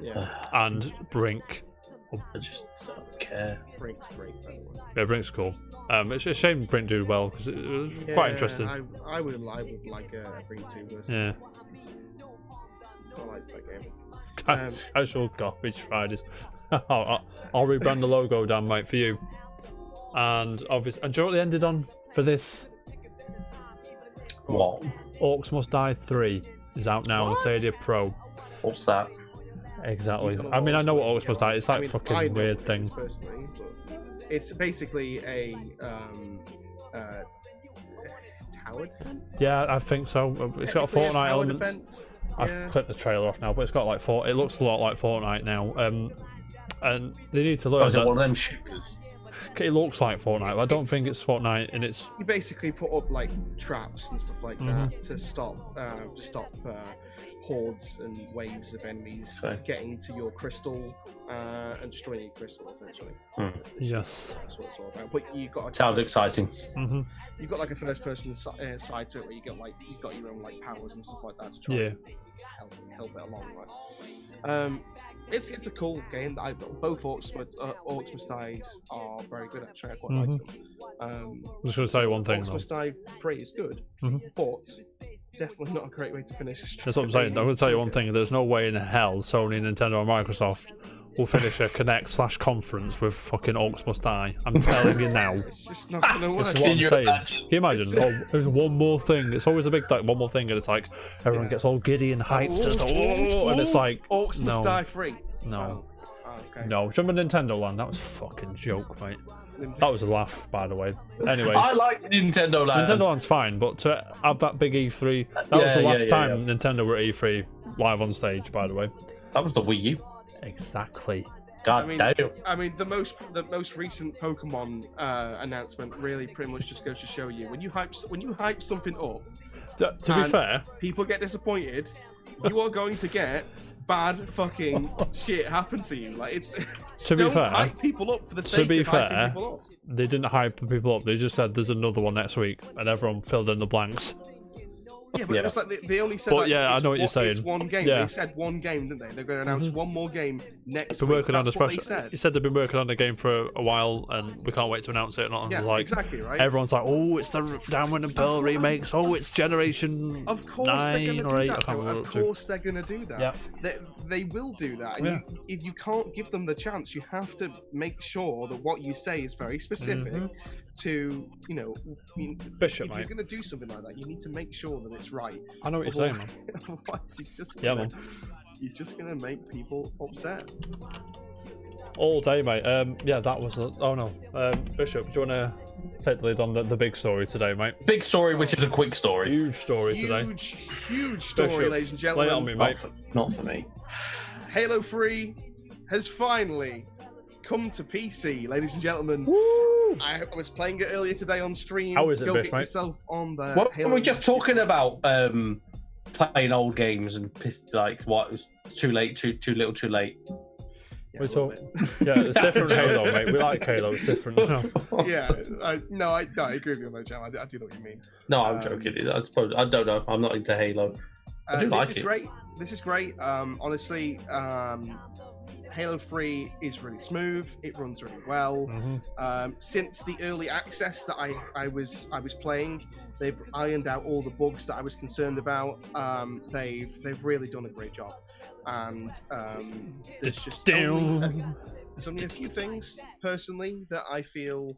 Yeah. And Brink. I just don't care. Brink's great, by the way. Yeah, Brink's cool. It's a shame Brink did well because it was quite interesting. I would like a Brink 2 version. Yeah. I like that game. Casual garbage Fridays. I'll rebrand the logo, Dan, mate, for you. And obviously, and do you know what they ended on for this? What? Orcs Must Die 3 is out now on Stadia Pro. What's that? Exactly. I mean, I know what Orcs Must Die. It's like fucking weird thing. Personally, it's basically a tower defense. Yeah, I think so. It's got Fortnite elements. I've clipped the trailer off now, but it's got like it looks a lot like Fortnite now. And they need to learn. Is it one of them shooters? It looks like Fortnite, but I don't think it's Fortnite, and it's. You basically put up like traps and stuff like that to stop hordes and waves of enemies getting to your crystal and destroying your crystal, essentially. Yes. That's what it's all about. But you got. Sounds exciting. You've got like a first-person side to it, where you've got your own like powers and stuff like that to try and help it along. Right? It's a cool game. Both Orcs Must Die are very good. Actually, I quite like them. I'm just going to say one thing. Orcs Must Die 3 is good, but definitely not a great way to finish. That's what I'm saying. I'm going to tell you one thing. There's no way in hell Sony, Nintendo, and Microsoft will finish a Connect/conference with fucking Orcs Must Die. I'm telling you now. It's just not going to work. That's what I'm saying. Can you imagine? There's one more thing. It's always a big one more thing, and it's like everyone gets all giddy and hyped, and it's like Orcs Must Die 3. No. Okay. No. Remember Nintendo Land? That was a fucking joke, mate. That was a laugh, by the way. Anyway. I like Nintendo Land. Nintendo Land's fine, but to have that big E3, that was the last time Nintendo were at E3 live on stage, by the way. That was the Wii U. Exactly. God damn. I mean, the most recent Pokemon announcement really pretty much just goes to show you when you hype something up. To be fair, people get disappointed. You are going to get bad fucking shit happen to you. Like it's. To be fair, hype people up for the sake of hyping people up. They didn't hype people up. They just said there's another one next week, and everyone filled in the blanks. Yeah, but it was like they only said. But I know what you're saying. It's one game. Yeah. They said one game, didn't they? They're going to announce one more game next week. Working on a special. He said they've been working on the game for a while, and we can't wait to announce it. And yeah, like, exactly right. Everyone's like, "Oh, it's the Downwind and Pearl remakes. Oh, it's Generation 9 or 8." Of course, they're going to do that. Yeah. They will do that. And if you can't give them the chance, you have to make sure that what you say is very specific. To Bishop, if you're going to do something like that, you need to make sure that it's right. I know what you're saying, man. Otherwise, you're just gonna make people upset. All day, mate. That was. Bishop, do you want to take the lead on the big story today, mate? Big story, which is a quick story. Huge story today. Huge story, Bishop, ladies and gentlemen. Lay it on me, mate. Not for me. Halo 3 has finally come to PC, ladies and gentlemen. Woo! I was playing it earlier today on stream. How is it, Bish, mate? On the what were we just talking about? Playing old games and pissed like what? It was too late, too little, too late. Yeah, it's different Halo, mate. We like Halo. It's different. Yeah, I agree with you on that, Jam. I do know what you mean. No, I'm joking. I don't know. I'm not into Halo. I do like it. This is great. Honestly, Halo 3 is really smooth. It runs really well. Since the early access that I was playing, they've ironed out all the bugs that I was concerned about. They've really done a great job. And there's just only a few things personally that I feel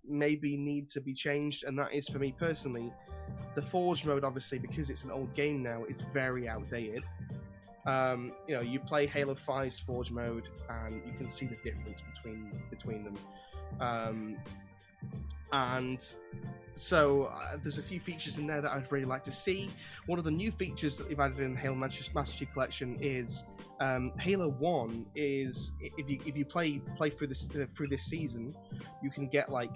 maybe need to be changed, and that is for me personally. The Forge mode, obviously, because it's an old game now, is very outdated. You play Halo 5's Forge mode, and you can see the difference between them. And so there's a few features in there that I'd really like to see. One of the new features that they've added in Halo Master Chief Collection is Halo 1 is if you play through this season, you can get like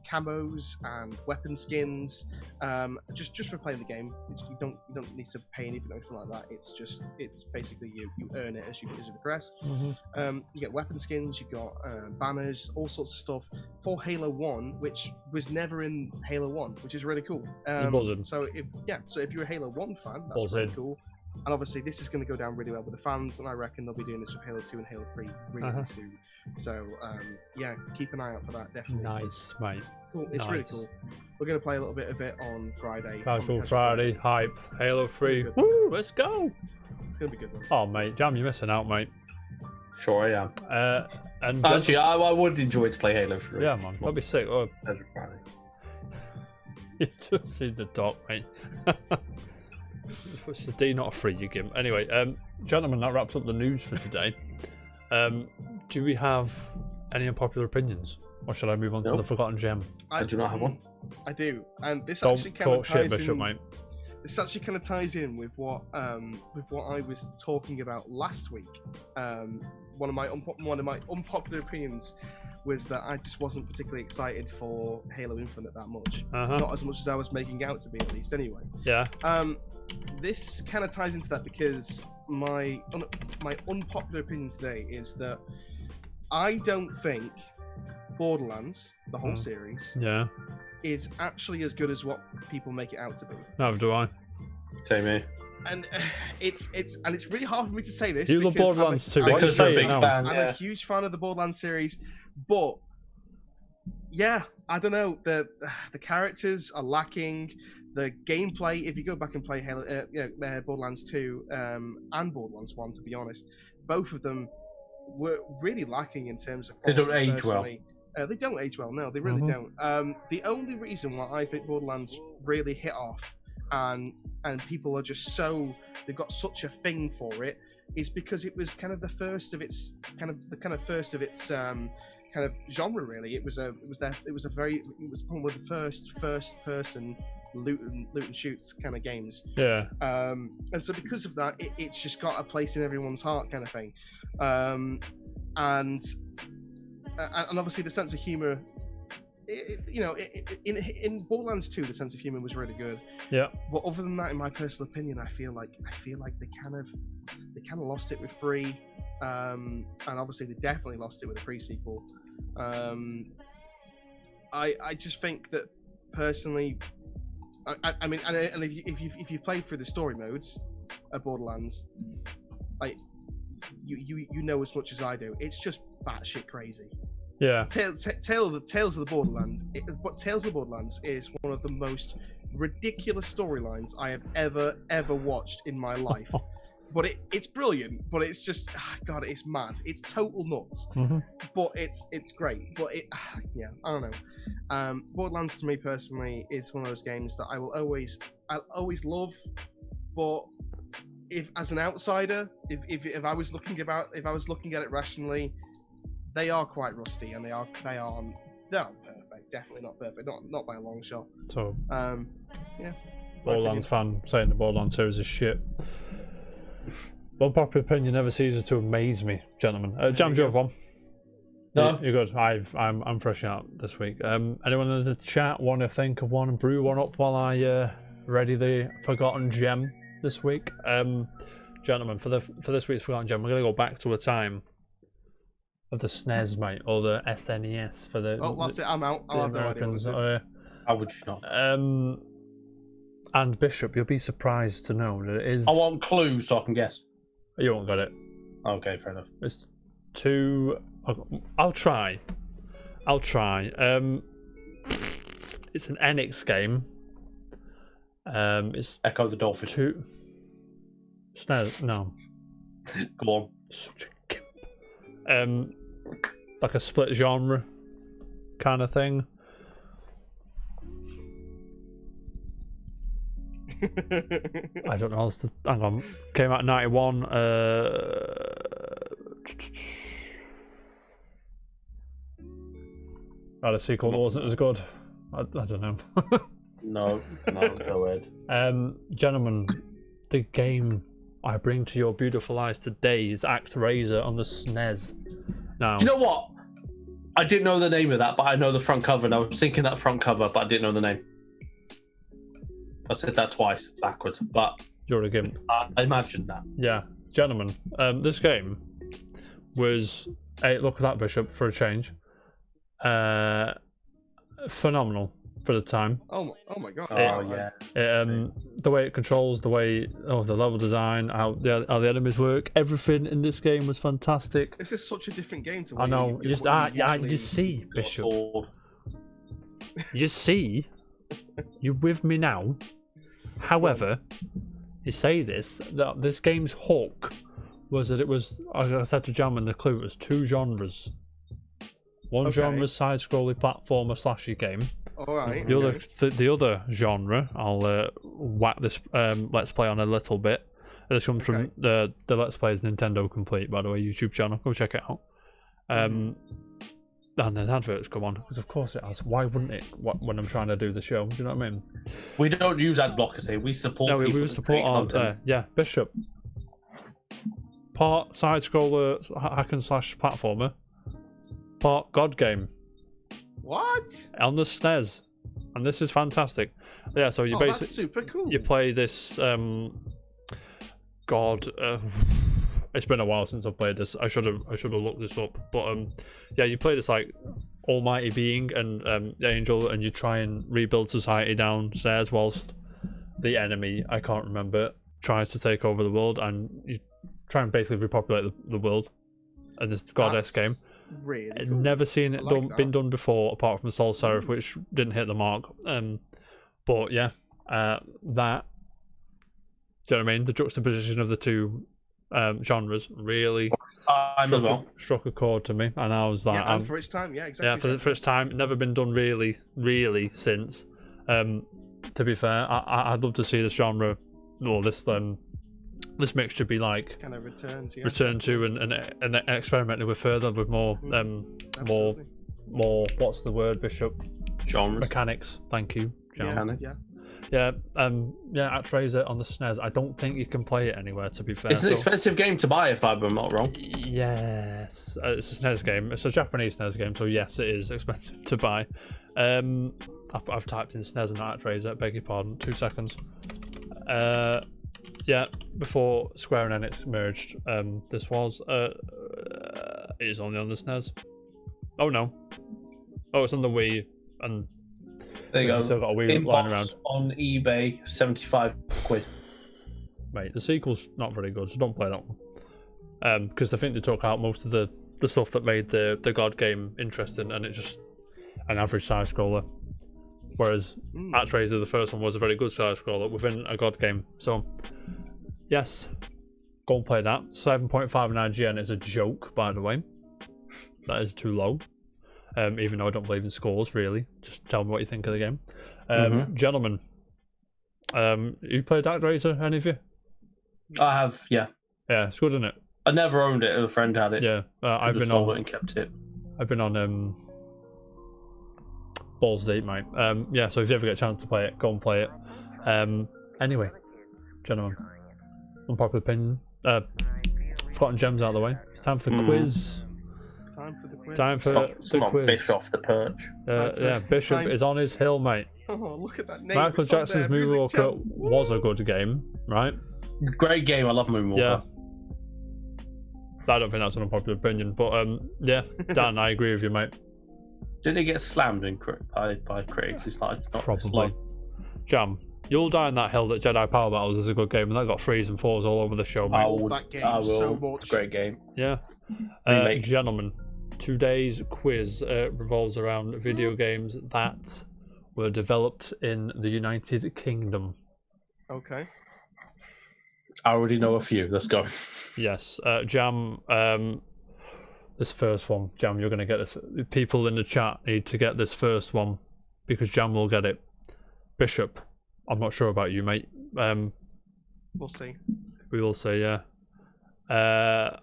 camos and weapon skins just for playing the game. You don't need to pay anything or anything like that. It's basically you earn it as you progress. You get weapon skins, you got banners, all sorts of stuff for Halo 1, which was never in Halo 1, which is really cool. So if you're a Halo 1 fan, that's really cool. And obviously this is going to go down really well with the fans, and I reckon they'll be doing this with Halo 2 and Halo 3 really soon. So keep an eye out for that, definitely. Nice, mate. Cool. It's really cool. We're going to play a little bit of it on Friday. Casual Friday, hype, Halo 3. Woo, let's go. It's going to be good one. Oh, mate, Jam, you're missing out, mate. Sure, I am. And actually, I would enjoy to play Halo 3. Yeah, man, that'd be sick. Oh, Every Friday. you just see the dot, mate. What's the D, not a free you give? Anyway, gentlemen, that wraps up the news for today. Do we have any unpopular opinions, or should I move on to the Forgotten Gem? I do not have one. I do, and this Don't actually kind of talk shit, ties Bishop, in. mate. This actually kind of ties in with what I was talking about last week. One of my unpopular opinions was that I just wasn't particularly excited for Halo Infinite that much. Not as much as I was making out to be, at least. Anyway. Yeah. This kind of ties into that because my unpopular opinion today is that I don't think Borderlands, the whole series, is actually as good as what people make it out to be. Neither do I. Same here. And it's really hard for me to say this. You love Borderlands too. Because you're a big fan. I'm a huge fan of the Borderlands series, but yeah, I don't know. The characters are lacking. The gameplay, if you go back and play Borderlands 2 and Borderlands 1, to be honest, both of them were really lacking in terms of. They don't age well. They don't age well. No, they really don't. The only reason why I think Borderlands really hit off and people are just they've got such a thing for it is because it was kind of the first of its kind of genre. Really, it was one of the first person loot and shoots kind of games. Yeah. And so because of that, it's just got a place in everyone's heart, kind of thing. And obviously the sense of humor. In Borderlands 2, the sense of humor was really good. Yeah. But other than that, in my personal opinion, I feel like they kind of lost it with 3, and obviously they definitely lost it with the pre-sequel. I just think that personally, I mean, and if you play through the story modes of Borderlands, like you know as much as I do, it's just batshit crazy. Yeah. Tales of the Borderlands is one of the most ridiculous storylines I have ever watched in my life. But it's brilliant. But it's just God, it's mad. It's total nuts. But it's great. But I don't know. Borderlands to me personally is one of those games that I'll always love. But if as an outsider, if I was looking at it rationally, they are quite rusty, and they're not perfect. Definitely not perfect. Not by a long shot. So, yeah. Borderlands fan saying the Borderlands series is shit. Unpopular opinion never ceases to amaze me, gentlemen. Jam, do you have one? No, you're good. I'm fresh out this week. Anyone in the chat want to think of one and brew one up while I ready the Forgotten Gem this week? Gentlemen, for this week's Forgotten Gem, we're gonna go back to a time of the SNES, mate, or the SNES for the. Oh, that's it. I'm out. I have no idea what this is. I would not. And Bishop, you'll be surprised to know that it is. I want clues so I can guess. You won't get it. Okay, fair enough. It's 2. I'll try. It's an NX game. It's Echo the Dolphin. 2. SNES. No. Come on. Such a gimp. Like a split genre kind of thing. I don't know. Hang on. Came out in 91. Had a sequel that wasn't as good. I don't know. No, go ahead. Gentlemen, the game I bring to your beautiful eyes today is ActRaiser on the SNES. Now, do you know what? I didn't know the name of that, but I know the front cover, and I was thinking that front cover, but I didn't know the name. I said that twice backwards, but you're a gimp. I imagined that. Yeah, gentlemen, this game was look at that, Bishop, for a change. Phenomenal for the time. Oh my god! Yeah. The way it controls, the level design, how the enemies work, everything in this game was fantastic. This is such a different game to. I know. You just see, Bishop. You see, you with me now. However, you say this that this game's hook was that it was, I said to Jam in the clue, it was 2 genres. One genre side-scrolling platformer slashy game. All right. The other genre, I'll whack this Let's Play on a little bit. This comes from the Let's Play is Nintendo Complete, by the way, YouTube channel. Go check it out. And then adverts come on, because of course it has. Why wouldn't it when I'm trying to do the show? Do you know what I mean? We don't use ad blockers here. We support people. We support our, Bishop. Part side-scroller hack and slash platformer. Part God game. What? On the SNES. And this is fantastic. Yeah, so you basically... that's super cool. You play this... it's been a while since I've played this. I should have looked this up. But you play this like almighty being and the angel, and you try and rebuild society downstairs whilst the enemy, I can't remember, tries to take over the world, and you try and basically repopulate the world in this goddess game. Really cool. Never seen it been done before, apart from Soul Seraph, which didn't hit the mark. But yeah, that. Do you know what I mean? The juxtaposition of the two genres really struck a chord to me, and I was like, and for its time, exactly. Yeah, for its time, never been done really since. To be fair, I'd love to see this genre, or this mixture be like kind of returned to and experimented with further with more more what's the word, Bishop? Genres. Mechanics. Thank you, John. Yeah. ActRaiser on the SNES. I don't think you can play it anywhere, to be fair. It's an expensive game to buy, if I'm not wrong. Yes, it's a SNES game. It's a Japanese SNES game, so yes, it is expensive to buy. I've typed in SNES and ActRaiser. Beg your pardon. 2 seconds. Before Square and Enix merged, this was it is only on the SNES. Oh no. Oh, it's on the Wii, and there you go. Still got a Wii lying around. On eBay, £75. Mate, the sequel's not very good, so don't play that one. Because I think they took out most of the stuff that made the God game interesting, and it's just an average side scroller. Whereas ActRaiser, the first one, was a very good side scroller within a God game. So, yes, go and play that. 7.5 on IGN is a joke, by the way. That is too low. Even though I don't believe in scores, really. Just tell me what you think of the game. Gentlemen, you played ActRaiser, any of you? I have, yeah. Yeah, it's good, isn't it? I never owned it. A friend had it. Yeah, I've been on and kept it. I've been on balls deep, mate. So if you ever get a chance to play it, go and play it. Anyway, gentlemen, unpopular opinion. Forgotten gems out of the way. It's time for the quiz. Time for the quiz. Bish off the perch. Bishop is on his hill, mate. Oh, look at that name. Michael Jackson's Moonwalker was a good game, right? Great game. I love Moonwalker. Yeah. I don't think that's an unpopular opinion, but Dan, I agree with you, mate. Did it get slammed by critics? It's not probably. Jam, you'll die on that hill that Jedi Power Battles is a good game, and that got 3s and 4s all over the show, mate. I will. So much. Great game. Yeah. Gentlemen, today's quiz revolves around video games that were developed in the United Kingdom. Okay. I already know a few. Let's go. Yes. Jam, this first one. Jam, you're going to get this. People in the chat need to get this first one because Jam will get it. Bishop, I'm not sure about you, mate. We'll see. We will see, yeah.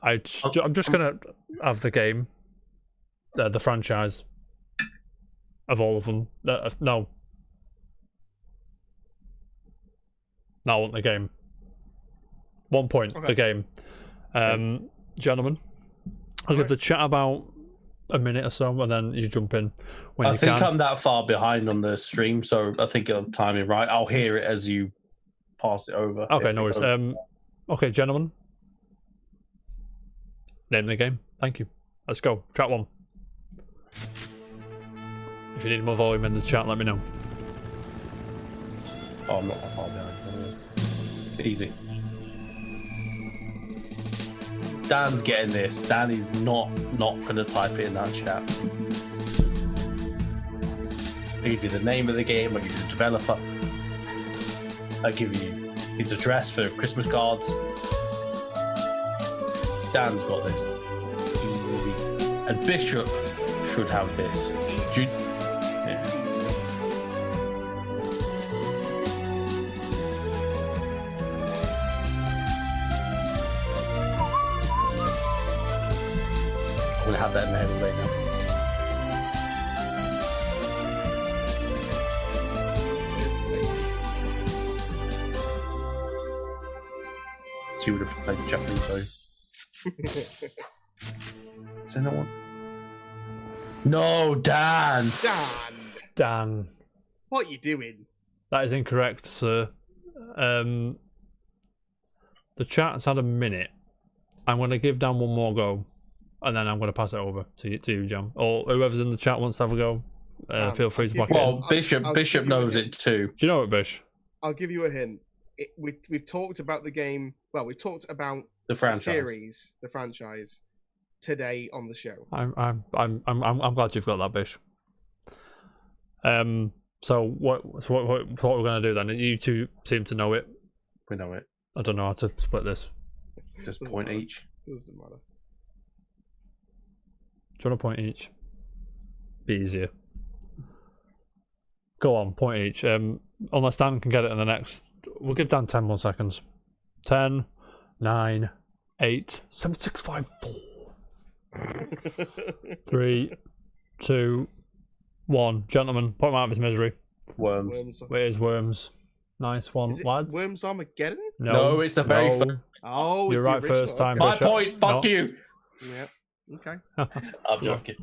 I'm just going to have the game. The franchise of all of them. No, I want the game. 1 point, the game. Gentlemen, I'll give the chat about a minute or so, and then you jump in when you can. I think I'm that far behind on the stream, so I think it'll time it right. I'll hear it as you pass it over. Okay, no worries. Okay, gentlemen. Name the game. Thank you. Let's go. Chat one. If you need more volume in the chat, let me know. Oh, I'm not that far behind. Easy. Dan's getting this. Dan is not going to type it in that chat. I'll give you the name of the game. I'll give you the developer. I'll give you his address for Christmas cards. Dan's got this. Easy. And Bishop should have this. Yeah. I'm gonna have that in my head right now. She would have played the Japanese though. Is there no one? No, Dan! Dan. What are you doing? That is incorrect, sir. The chat's had a minute. I'm going to give Dan one more go, and then I'm going to pass it over to you, Jam. Or whoever's in the chat wants to have a go. Feel free to back in. Well, Bishop knows it too. Do you know it, Bish? I'll give you a hint. We've talked about the game. Well, we've talked about the franchise, the franchise, today on the show. I'm glad you've got that, Bish. So what we're gonna do then? You two seem to know it. We know it. I don't know how to split this. Just point each. Doesn't matter. Do you want a point each? Be easier. Go on, point each. Unless Dan can get it in the next. We'll give Dan 10 more seconds. 10, 9, 8, 7, 6, 5, 4. 3, 2, 1. Gentlemen, point him out of his misery. Worms. Where is Worms? Nice one, lads. Worms Armageddon? No, it's the very first. Oh, you're right first time. My point, fuck you. Yeah. Okay. I'm joking.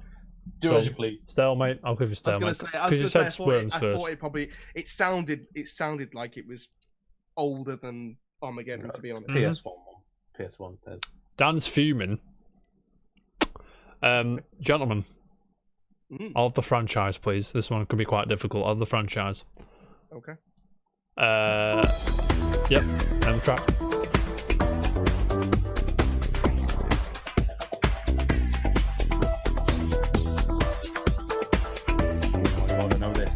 Do as you please. Stalemate. I'll give you stalemate. Because you said Worms first. I thought it sounded like it was older than Armageddon, to be honest. PS1. There's Dan's fuming. Gentlemen, of the franchise, please. This one could be quite difficult. Of the franchise. Okay. Yep. End track. I know this.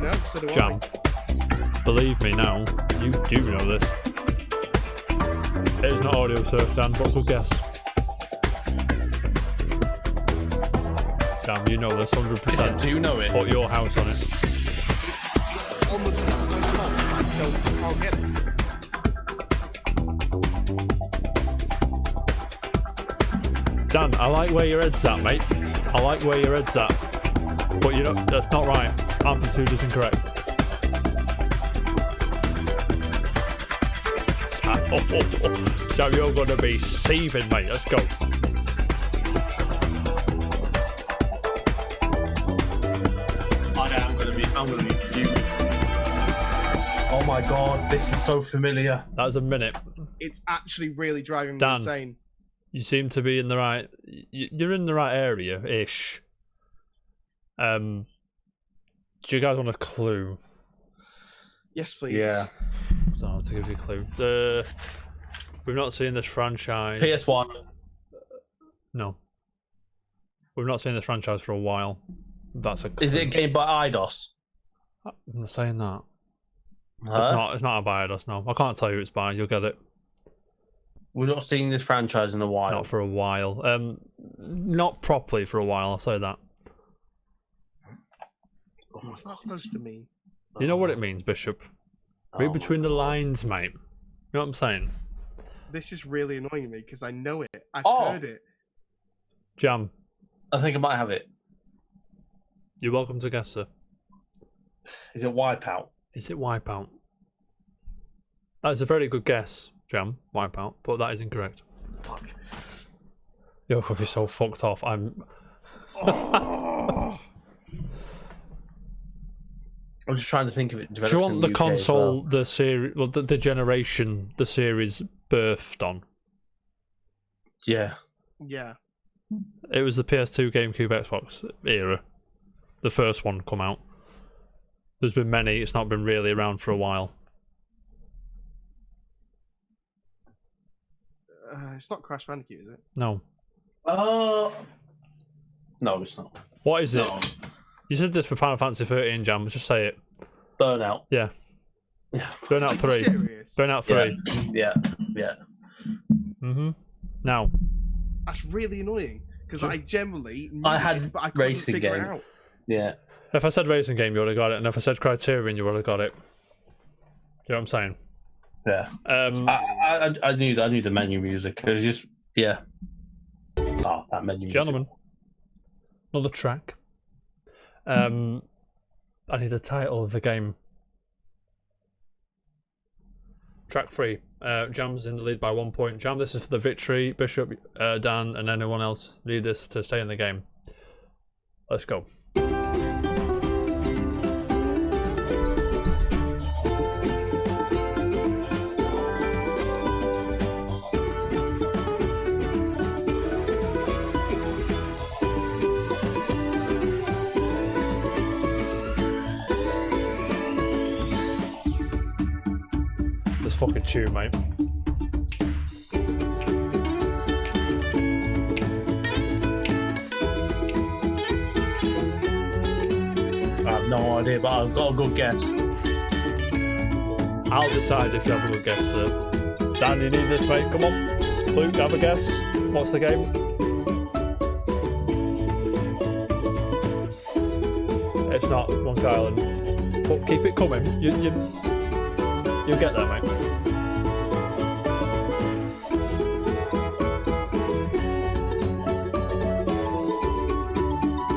No, so do Jam. Believe me now, you do know this. It is not audio surf, Dan, but good guess. Jam, you know this 100%. Do you know it? Put your house on it. It's on the top, so you can't get it. Dan, I like where your head's at, mate. I like where your head's at. But you know, that's not right. Amplitude is incorrect. Jam, you're going to be seething, mate. Let's go. I'm gonna be fuming. Oh my god, this is so familiar. That was a minute. It's actually really driving me Dan, insane. You seem to be in the right. You're in the right area-ish. Do you guys want a clue? Yes, please. Yeah. I don't know to give you a clue. We've not seen this franchise. PS1. No. We've not seen this franchise for a while. That's a clue. Is it a game by Eidos? I'm not saying that. It's not a Biodos, no. I can't tell you it's by, you'll get it. We're not seeing this franchise in a while. Not for a while. Not properly for a while, I'll say that. What's that supposed to mean? You know what it means, Bishop? Read between the lines, mate. You know what I'm saying? This is really annoying me because I know it. I've heard it. Jam. I think I might have it. You're welcome to guess, sir. Is it Wipeout? Is it Wipeout? That is a very good guess, Jam. Wipeout, but that is incorrect. Fuck. You're going to be so fucked off. I'm just trying to think of it. Do you want the console, the series, well, the generation the series birthed on? Yeah. Yeah. It was the PS2, GameCube, Xbox era. The first one come out. There's been many. It's not been really around for a while. It's not Crash Bandicoot, is it? No. No, it's not. What is it? No. You said this for Final Fantasy 13, Jam. Just say it. Burnout. Yeah. Yeah. Burnout 3. Serious? Burnout 3. Yeah. Mm-hmm. Now. That's really annoying because I generally I had but I couldn't racing figure game. it out. Yeah. If I said racing game, you would have got it, and if I said Criterion, you would have got it. You know what I'm saying? Yeah. I knew the menu music. It was just that menu Gentlemen, music. Another track. I need the title of the game. Track 3. Jam's in the lead by 1 point. Jam, this is for the victory. Bishop, Dan, and anyone else need this to stay in the game. Let's go. This fucking tune, mate. I have no idea, but I've got a good guess. I'll decide if you have a good guess, sir. Dan, you need this, mate. Come on. Luke, have a guess. What's the game? It's not Monkey Island. But keep it coming. You'll get there, mate.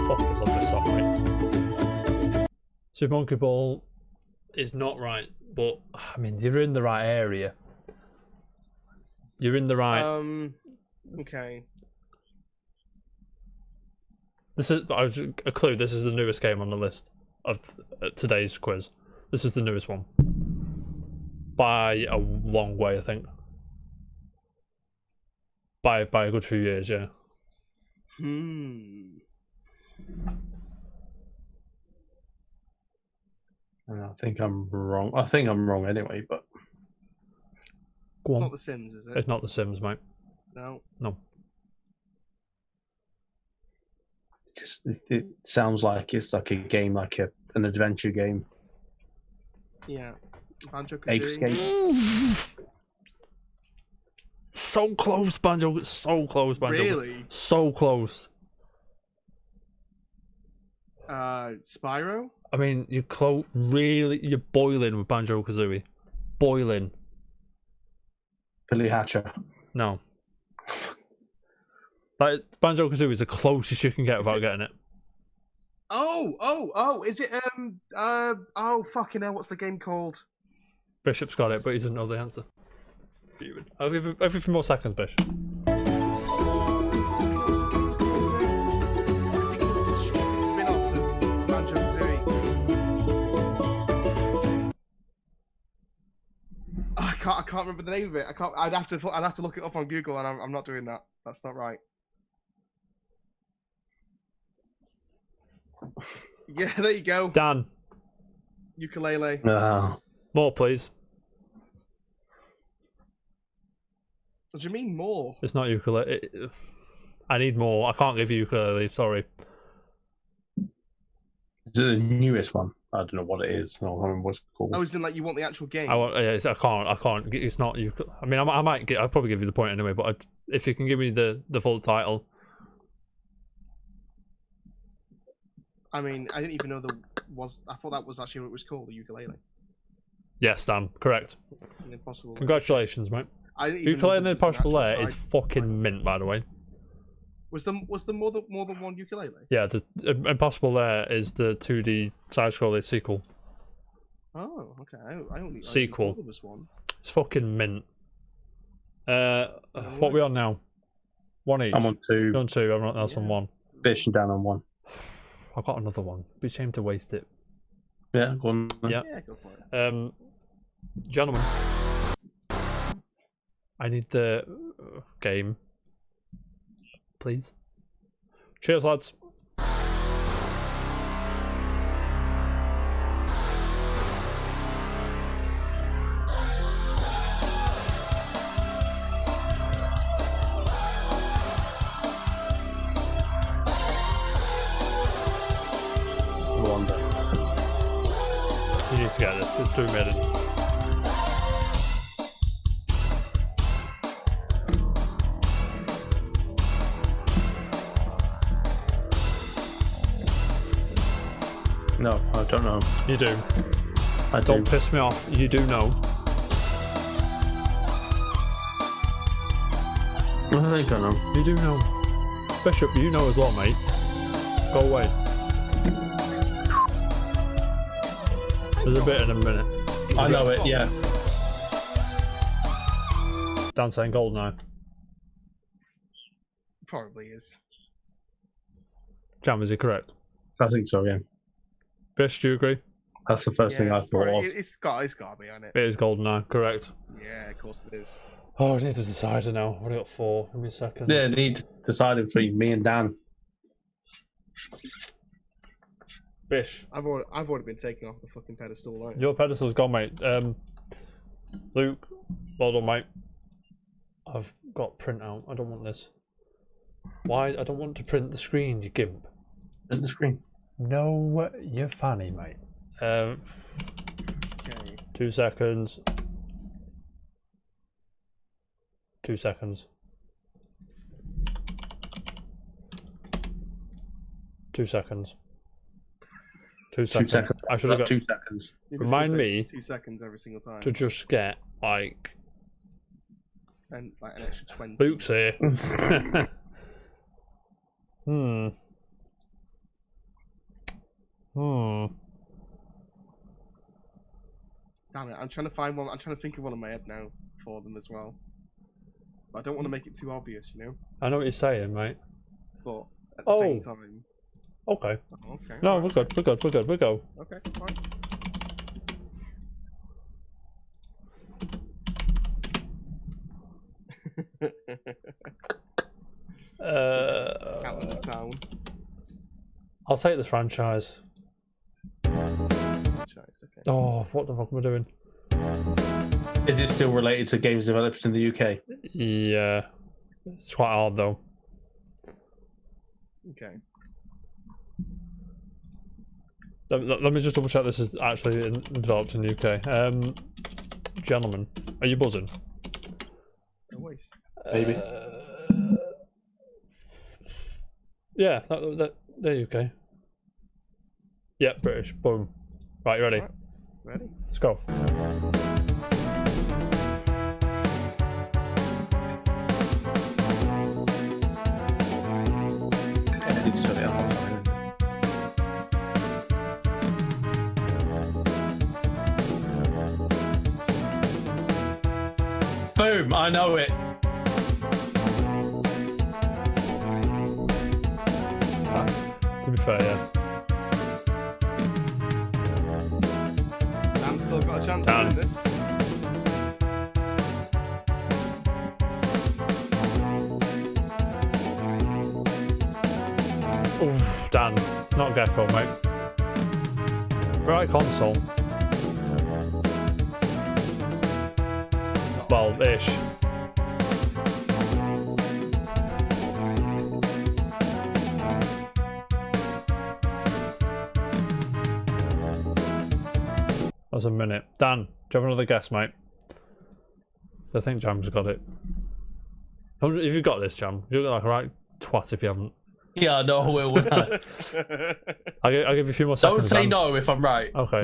Fucking love this song, mate. Super Monkey Ball is not right, but I mean, you're in the right area. You're in the right. Okay. This is a clue. This is the newest game on the list of today's quiz. This is the newest one by a long way, I think. By a good few years, yeah. I think I'm wrong. I think I'm wrong anyway, but It's not The Sims, is it? It's not The Sims, mate. No. No. It sounds like it's like a game, like an adventure game. Yeah. Banjo Escape. So close, Banjo. So close, Banjo. Really? So close. Spyro? I mean, you're close. Really, you're boiling with Banjo Kazooie. Boiling. Billy Hatcher. No. Like, Banjo Kazooie is the closest you can get without getting it. Oh, is it oh fucking hell, what's the game called? Bishop's got it, but he doesn't know the answer. I'll give him every few more seconds, Bishop. I can't remember the name of it. I'd have to look it up on Google, and I'm not doing that. That's not right. Yeah, there you go. Dan. Ukulele. No. More, please. What do you mean more? It's not ukulele. I need more. I can't give you ukulele. Sorry. It's the newest one. I don't know what it is. I don't remember what it's called. Oh, isn't like you want the actual game? I can't. It's not ukulele. I mean, I might get. I'll probably give you the point anyway. But if you can give me the full title. I mean, I didn't even know I thought that was actually what it was called, the ukulele. Yes, Dan. Correct. Impossible. Congratulations, mate. Ukulele and the Impossible Lair is fucking mint, by the way. Was there more than one ukulele? Yeah, the Impossible Lair is the 2D side-scrolling sequel. Oh, okay. I only Sequel. there was one. It's fucking mint. What are we on now? One each. I'm on 2. You're on 2. Everyone else on 1. Bish and Dan on 1. I've got another one. Be ashamed to waste it. Yeah, go on. Yeah. Yeah, go for it. Gentlemen, I need the game, please. Cheers, lads. You need to get this. It's too mid. No, I don't know. You do. I Don't do. piss me off. You do know. I think I know. You do know. Bishop, you know as well, mate. Go away. There's a bit in a minute. I know it, yeah. Dan saying GoldenEye. Probably is. Jam, is he correct? I think so, yeah. Bish, do you agree? That's the first thing I thought of. It's got to be on it. It is GoldenEye, correct. Yeah, of course it is. Oh, I need to decide now. I've only got 4. Give me a second. Yeah, need to decide between me and Dan. Bish. I've already been taken off the fucking pedestal. Right? Your pedestal's gone, mate. Luke, well done, mate. I've got print out. I don't want this. Why? I don't want to print the screen, you gimp. Print the screen. No, you're funny, mate. Okay. 2 seconds. 2 seconds. 2 seconds. 2 seconds. 2 seconds. I should have got 2 seconds. Remind me 2 seconds every single time. to just get like And like an extra 20. Luke's here. Hmm. Damn it! I'm trying to find one. I'm trying to think of one in my head now for them as well. But I don't want to make it too obvious, you know. I know what you're saying, mate. But at the same time. Okay. Oh, okay. No, right. we're good. We're good. We're good. We go. Okay. Fine. Counting this down. I'll take this franchise. Okay. Oh, what the fuck am I doing? Is it still related to games developed in the UK? Yeah. It's quite hard though. Okay. Let me just double check this is actually developed in the UK. Gentlemen, are you buzzing? Always. Maybe. Yeah, they're UK. Yeah, British. Boom. Right, you ready? Right. Ready? Let's go. Boom! I know it. To be fair, yeah. Dan's still got a chance Dan. to win this. Oof, Dan. Not Gecko, mate. Right console. Well, ish. That's a minute. Dan, do you have another guess, mate? I think Jam's got it. If you've got this, Jam, you look like a right twat if you haven't. Yeah, I know I will. Wouldn't I? I'll give you a few more Don't seconds. say Dan. no if I'm right. Okay.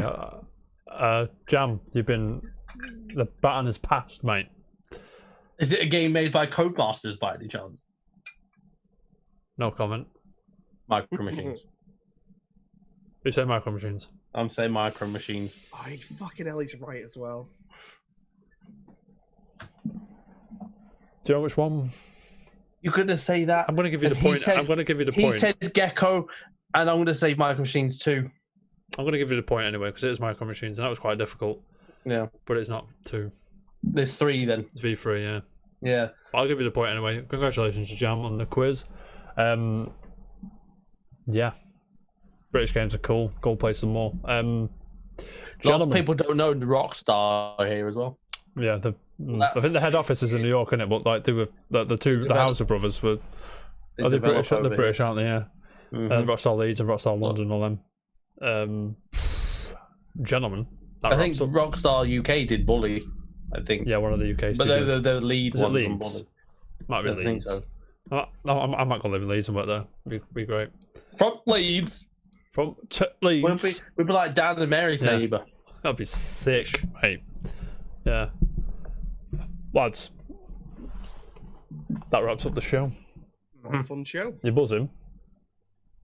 Jam, you've been... The baton has passed, mate. Is it a game made by Codemasters by any chance? No comment. Micro Machines. Who said Micro Machines? I'm saying Micro Machines. Oh, fucking hell, he's right as well. Do you know which one? You're gonna say that? I'm going to give you the And he point. said- I'm going to give you the He point. said Gecko, and I'm gonna say Micro Machines too. I'm going to give you the point anyway because it is Micro Machines and that was quite difficult. Yeah. But it's not 2. There's 3 then. It's V3, yeah. Yeah. But I'll give you the point anyway. Congratulations to Jam on the quiz. Yeah. British games are cool. Go play some more. A lot of Gentlemen. people don't know the Rockstar here as well. Yeah, I think the head office is in New York, isn't it? But like they were the Hauser brothers were. They Are they develop British? They're over British, aren't they? Yeah. Mhm. Rockstar Leeds and Rockstar London, all them. Gentlemen. That I think wraps up- Rockstar UK did Bully. I think. Yeah, one of the UK But studios. they're the lead Is it one from Leeds? Bully. Might be I think Leeds. so. I might go live in Leeds and work there. Be great. From Leeds. from Leeds. We'd be like Dan and Mary's neighbour. That'd be sick, mate. Yeah. Lads, that wraps up the show. Fun show. You buzzing?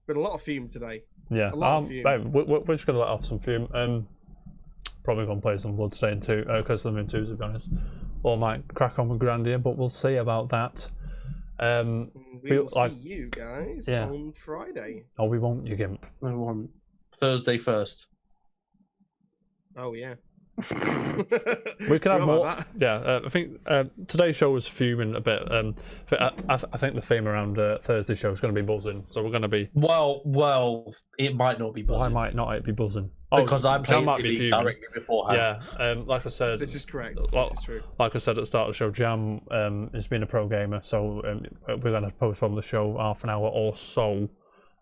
Been a lot of fume today. Yeah. A lot of fume. We're just going to let off some fume. Probably going to play some Bloodstained 2, because of them in 2, to be honest. Or might crack on with Grandia, but we'll see about that. We will see you guys on Friday. Oh, we won't, you gimp. We won't. Thursday first. Oh, yeah. We can have more. Yeah, I think today's show was fuming a bit. I think the theme around Thursday show is going to be buzzing, so we're going to be. Well, it might not be buzzing. Why might not it be buzzing? Because I played it directly beforehand. Yeah, like I said, this is correct. This is true. Like I said at the start of the show, Jam has been a pro gamer, so we're going to postpone the show half an hour or so.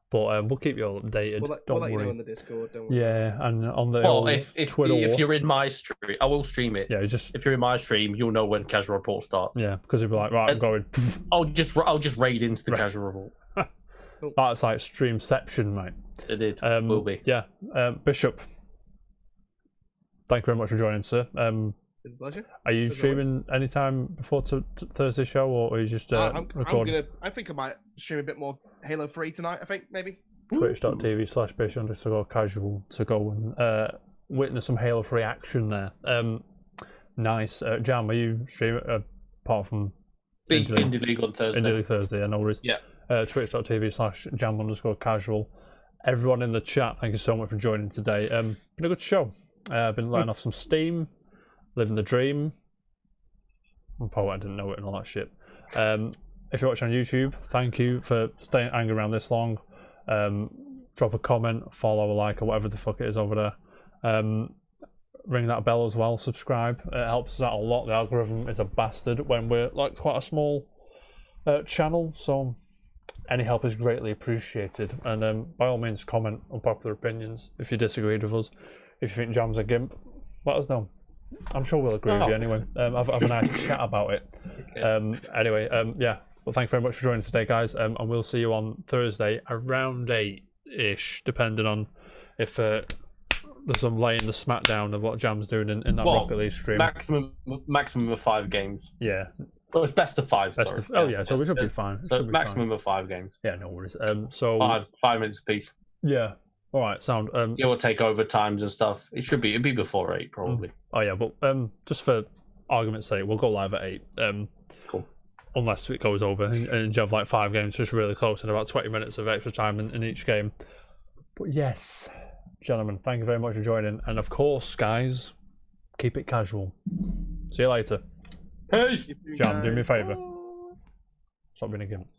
But we'll keep you all updated. We'll let you know in the Discord. Don't worry. Yeah, and on the Twitter. If you're in my stream, I will stream it. Yeah, if you're in my stream, you'll know when Casual Report starts. Yeah, because you'll be like, right, I'm going. I'll just raid into the Casual Report. That's like streamception, mate. It will be. Yeah, Bishop. Thank you very much for joining, sir. It's a pleasure. Are you streaming anytime before Thursday show, or are you just recording? I think I might stream a bit more Halo 3 tonight. I think maybe. Twitch.tv/Bish_casual to go and witness some Halo 3 action there. Nice. Jam, are you streaming apart from Indie League on Thursday? Indie League Thursday, I know worries. Yeah. Twitch.tv/Jam_casual. Everyone in the chat, thank you so much for joining today. Been a good show. Been letting off some steam, living the dream. I'm probably I didn't know it and all that shit. If you're watching on YouTube, thank you for staying angry around this long. Drop a comment, follow, a like, or whatever the fuck it is over there. Ring that bell as well, subscribe. It helps us out a lot. The algorithm is a bastard when we're like quite a small channel, so any help is greatly appreciated. And by all means, comment on popular opinions if you disagreed with us. If you think Jam's a gimp, let us know. I'm sure we'll agree with you anyway. Have a nice chat about it. Okay. Anyway, yeah. Well, thank you very much for joining us today, guys. And we'll see you on Thursday around 8-ish, depending on if there's some laying the smackdown of what Jam's doing in that Rocket League stream. Maximum of 5 games. Yeah. Well, it's best of 5. So we should be fine. So maximum of 5 games. Yeah, no worries. So 5 minutes apiece. Yeah. All right, sound. It will take over times and stuff. It'd be before 8 probably. Oh yeah, but just for argument's sake, we'll go live at 8. Cool. Unless it goes over and you have like 5 games just really close and about 20 minutes of extra time in each game. But yes, gentlemen, thank you very much for joining. And of course, guys, keep it casual. See you later. Peace. Jam, do me a favour. Stop being a gimp.